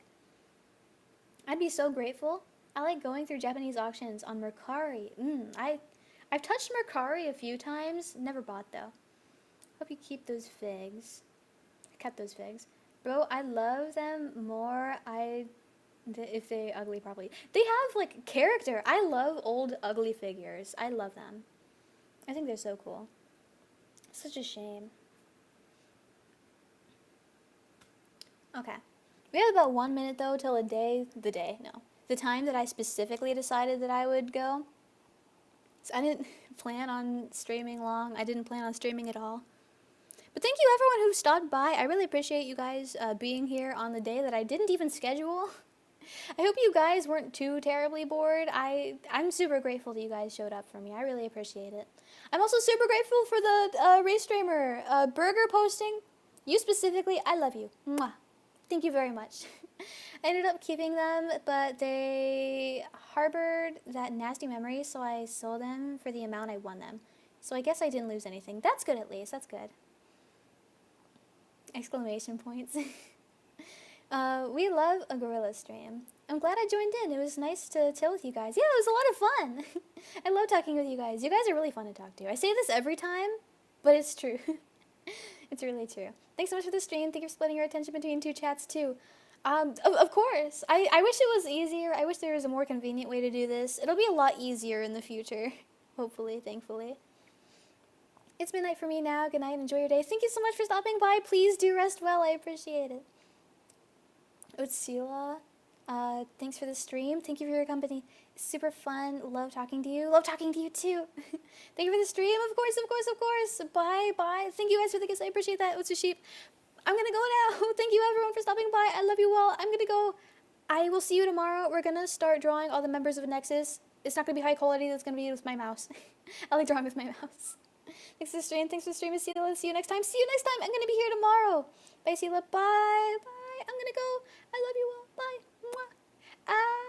I'd be so grateful. I like going through Japanese auctions on Mercari. I've touched Mercari a few times. Never bought, though. Hope you keep those figs. I kept those figs. Bro, I love them more if they ugly properly. They have, like, character. I love old ugly figures. I love them. I think they're so cool. Such a shame. Okay. We have about 1 minute, though, till the time that I specifically decided that I would go. So I didn't plan on streaming long. I didn't plan on streaming at all. But thank you, everyone who stopped by. I really appreciate you guys being here on the day that I didn't even schedule. I hope you guys weren't too terribly bored. I'm super grateful that you guys showed up for me. I really appreciate it. I'm also super grateful for the race streamer burger posting. You specifically, I love you. Mwah. Thank you very much. I ended up keeping them, but they harbored that nasty memory, so I sold them for the amount I won them. So I guess I didn't lose anything. That's good at least. That's good. Exclamation points. We love a gorilla stream. I'm glad I joined in. It was nice to chill with you guys. Yeah, it was a lot of fun. I love talking with you guys. You guys are really fun to talk to. I say this every time, but it's true. It's really true. Thanks so much for the stream. Thank you for splitting your attention between two chats too. Of course. I wish it was easier. I wish there was a more convenient way to do this. It'll be a lot easier in the future. Hopefully, thankfully. It's midnight for me now. Good night. Enjoy your day. Thank you so much for stopping by. Please do rest well. I appreciate it. Esila, thanks for the stream. Thank you for your company. It's super fun. Love talking to you. Love talking to you too. Thank you for the stream. Of course, of course, of course. Bye, bye. Thank you guys for the gifts. I appreciate that. It's a sheep. I'm gonna go now. Thank you everyone for stopping by. I love you all. I'm gonna go. I will see you tomorrow. We're gonna start drawing all the members of Nexus. It's not gonna be high quality. That's gonna be with my mouse. I like drawing with my mouse. Thanks for the stream. Thanks for the stream, Esila. See you next time. See you next time. I'm gonna be here tomorrow. Bye, Esila. Bye. Bye. I'm gonna go. I love you all. Bye. Mwah.